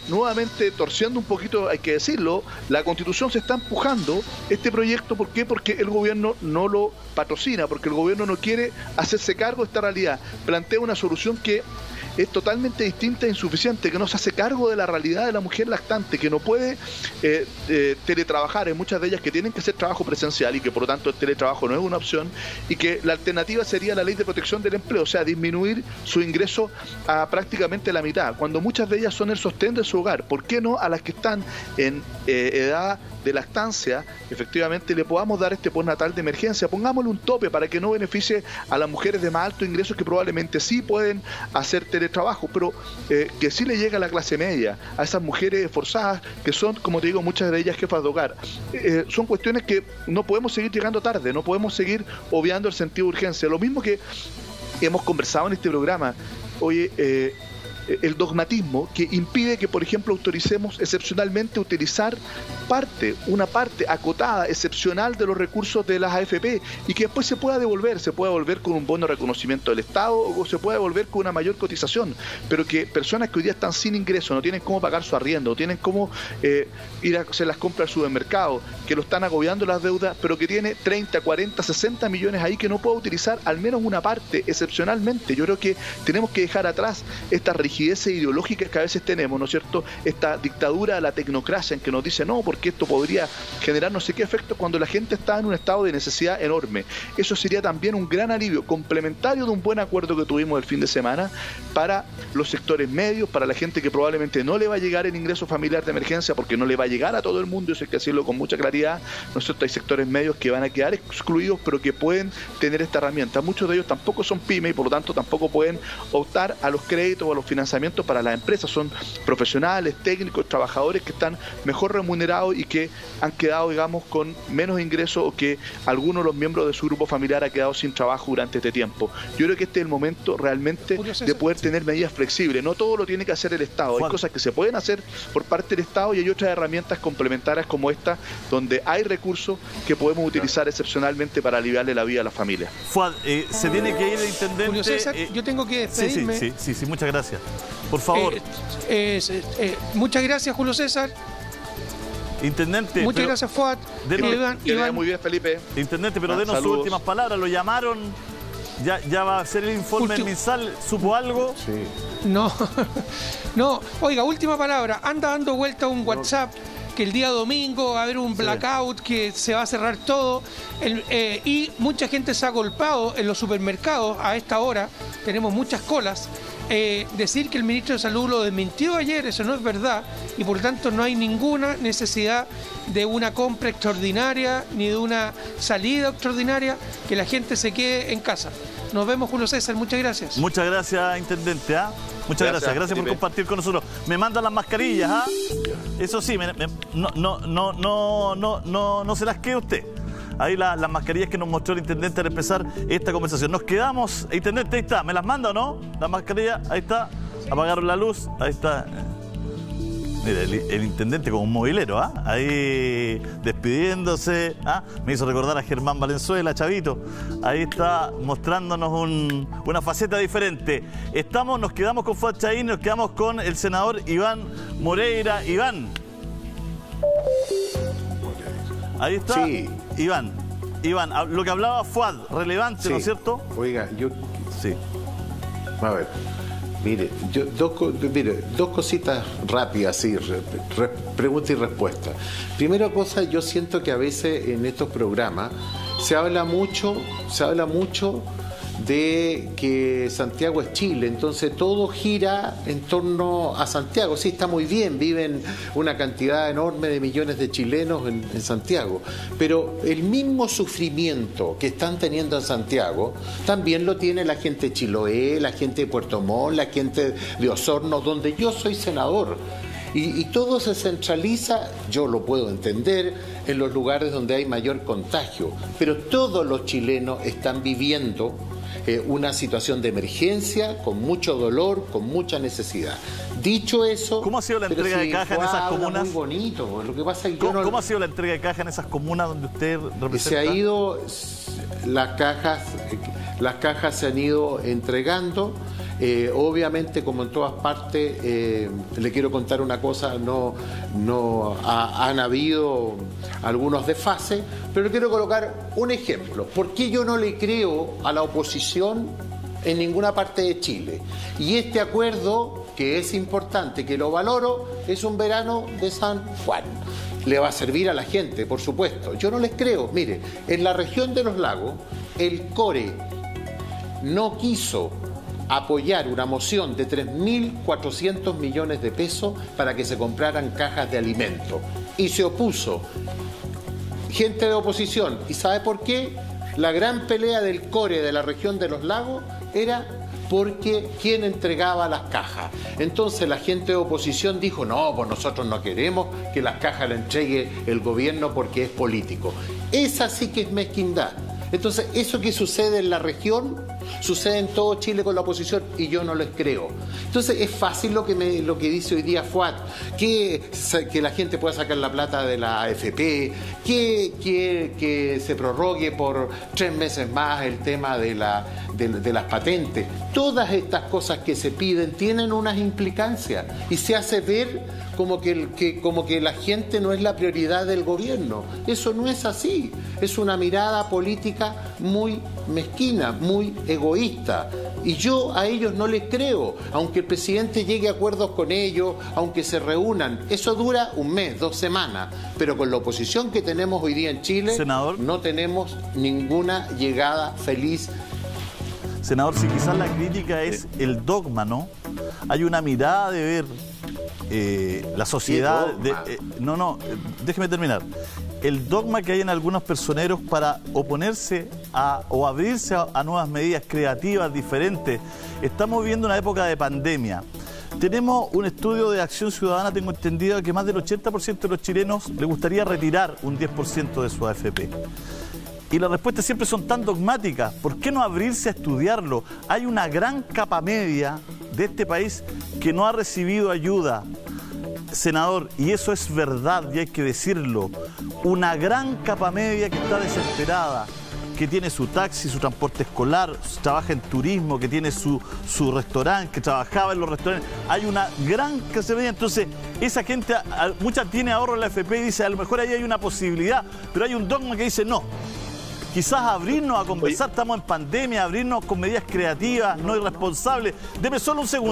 nuevamente torciendo un poquito, hay que decirlo, la Constitución se está empujando este proyecto. ¿Por qué? Porque el gobierno no lo patrocina, porque el gobierno no quiere hacerse cargo de esta realidad. Plantea una solución que es totalmente distinta e insuficiente, que no se hace cargo de la realidad de la mujer lactante, que no puede teletrabajar, en muchas de ellas que tienen que hacer trabajo presencial y que por lo tanto el teletrabajo no es una opción, y que la alternativa sería la ley de protección del empleo, o sea, disminuir su ingreso a prácticamente la mitad, cuando muchas de ellas son el sostén de su hogar. ¿Por qué no a las que están en edad de lactancia, efectivamente le podamos dar este postnatal de emergencia? Pongámosle un tope para que no beneficie a las mujeres de más alto ingreso, que probablemente sí pueden hacer teletrabajo, pero que sí le llega a la clase media, a esas mujeres esforzadas que son, como te digo, muchas de ellas jefas de hogar. Son cuestiones que no podemos seguir llegando tarde, no podemos seguir obviando el sentido de urgencia. Lo mismo que hemos conversado en este programa. Oye, el dogmatismo que impide que, por ejemplo, autoricemos excepcionalmente utilizar una parte acotada, excepcional de los recursos de las AFP, y que después se pueda devolver con un bono de reconocimiento del Estado, o se pueda devolver con una mayor cotización, pero que personas que hoy día están sin ingreso, no tienen cómo pagar su arriendo, no tienen cómo ir a hacer las compras al supermercado, que lo están agobiando las deudas, pero que tiene 30, 40, 60 millones ahí que no puede utilizar al menos una parte excepcionalmente. Yo creo que tenemos que dejar atrás estas rigideces ideológicas que a veces tenemos, ¿no es cierto? Esta dictadura de la tecnocracia en que nos dice no, porque esto podría generar no sé qué efecto, cuando la gente está en un estado de necesidad enorme. Eso sería también un gran alivio, complementario de un buen acuerdo que tuvimos el fin de semana para los sectores medios, para la gente que probablemente no le va a llegar el ingreso familiar de emergencia, porque no le va a llegar a todo el mundo, eso hay que decirlo con mucha claridad, ¿no es cierto? Hay sectores medios que van a quedar excluidos, pero que pueden tener esta herramienta. Muchos de ellos tampoco son pymes y por lo tanto tampoco pueden optar a los créditos o a los financiamientos para las empresas. Son profesionales, técnicos, trabajadores que están mejor remunerados y que han quedado, digamos, con menos ingresos, o que algunos de los miembros de su grupo familiar ha quedado sin trabajo durante este tiempo. Yo creo que este es el momento realmente de poder tener medidas flexibles. No todo lo tiene que hacer el Estado. Hay cosas que se pueden hacer por parte del Estado y hay otras herramientas complementarias como esta, donde hay recursos que podemos utilizar excepcionalmente para aliviarle la vida a las familias. Fuad, se tiene que ir el intendente. Julio César, yo tengo que despedirme. Sí, muchas gracias. Por favor. Muchas gracias, Julio César. Intendente. Muchas gracias, Fuad. Iván. Muy bien, Felipe. Intendente, pero denos sus últimas palabras. Lo llamaron. Ya va a hacer el informe del MinSal. ¿Supo algo? Sí. No. Oiga, última palabra. Anda dando vuelta un WhatsApp que el día domingo va a haber un blackout, que se va a cerrar todo, y mucha gente se ha golpeado en los supermercados a esta hora. Tenemos muchas colas. Decir que el ministro de Salud lo desmintió ayer, eso no es verdad, y por lo tanto no hay ninguna necesidad de una compra extraordinaria ni de una salida extraordinaria, que la gente se quede en casa. Nos vemos, Julio César, muchas gracias. Muchas gracias, intendente. Muchas gracias por compartir con nosotros. Me mandan las mascarillas, Eso sí, no se las quede usted. Ahí las mascarillas que nos mostró el intendente al empezar esta conversación. Nos quedamos, intendente, ahí está. ¿Me las manda o no? La mascarilla, ahí está. Apagaron la luz, ahí está. Mira, el intendente como un movilero, ahí despidiéndose. Me hizo recordar a Germán Valenzuela, chavito. Ahí está mostrándonos una faceta diferente. Nos quedamos con Fuad Chahín, nos quedamos con el senador Iván Moreira. Iván. Ahí está. Sí. Iván, lo que hablaba Fuad, relevante, ¿no es cierto? Oiga, Sí. A ver, mire, dos cositas rápidas, sí, pregunta y respuesta. Primera cosa, yo siento que a veces en estos programas se habla mucho de que Santiago es Chile, entonces todo gira en torno a Santiago. Sí, está muy bien, viven una cantidad enorme de millones de chilenos en Santiago, pero el mismo sufrimiento que están teniendo en Santiago también lo tiene la gente de Chiloé, la gente de Puerto Montt, la gente de Osorno, donde yo soy senador. Y todo se centraliza, yo lo puedo entender, en los lugares donde hay mayor contagio, pero todos los chilenos están viviendo una situación de emergencia, con mucho dolor, con mucha necesidad. Dicho eso... ¿Cómo ha sido la entrega de caja en esas comunas? Muy bonito. Lo que pasa es que ¿Cómo ha sido la entrega de caja en esas comunas donde usted representa? Se ha ido, las cajas se han ido entregando. Obviamente, como en todas partes, le quiero contar una cosa, han habido algunos desfases, pero le quiero colocar un ejemplo. ¿Por qué yo no le creo a la oposición en ninguna parte de Chile? Y este acuerdo, que es importante, que lo valoro, es un verano de San Juan. Le va a servir a la gente, por supuesto. Yo no les creo. Mire, en la región de los lagos, el CORE no quiso apoyar una moción de 3.400 millones de pesos para que se compraran cajas de alimentos. Y se opuso gente de oposición. ¿Y sabe por qué? La gran pelea del CORE de la región de los lagos era porque ¿quién entregaba las cajas? Entonces la gente de oposición dijo, no, pues nosotros no queremos que las cajas las entregue el gobierno porque es político. Esa sí que es mezquindad. Entonces, eso que sucede en la región, sucede en todo Chile con la oposición y yo no les creo. Entonces, es fácil lo que dice hoy día Fuat, que la gente pueda sacar la plata de la AFP, que se prorrogue por 3 meses más el tema de las patentes. Todas estas cosas que se piden tienen unas implicancias y se hace ver como que la gente no es la prioridad del gobierno. Eso no es así. Es una mirada política muy mezquina, muy egoísta. Y yo a ellos no les creo. Aunque el presidente llegue a acuerdos con ellos, aunque se reúnan, eso dura 1 mes, 2 semanas. Pero con la oposición que tenemos hoy día en Chile, senador, no tenemos ninguna llegada feliz. Senador, si quizás la crítica es el dogma, ¿no? Hay una mirada de ver la sociedad... déjeme terminar. El dogma que hay en algunos personeros para oponerse o abrirse a nuevas medidas creativas, diferentes. Estamos viviendo una época de pandemia. Tenemos un estudio de Acción Ciudadana, tengo entendido que más del 80% de los chilenos le gustaría retirar un 10% de su AFP. Y las respuestas siempre son tan dogmáticas. ¿Por qué no abrirse a estudiarlo? Hay una gran capa media de este país que no ha recibido ayuda, senador, y eso es verdad y hay que decirlo. Una gran capa media que está desesperada, que tiene su taxi, su transporte escolar, trabaja en turismo, que tiene su restaurante, que trabajaba en los restaurantes. Hay una gran clase media. Entonces, esa gente, mucha tiene ahorro en la AFP y dice, a lo mejor ahí hay una posibilidad, pero hay un dogma que dice no. Quizás abrirnos a conversar, estamos en pandemia, abrirnos con medidas creativas, no irresponsables. Deme solo un segundo.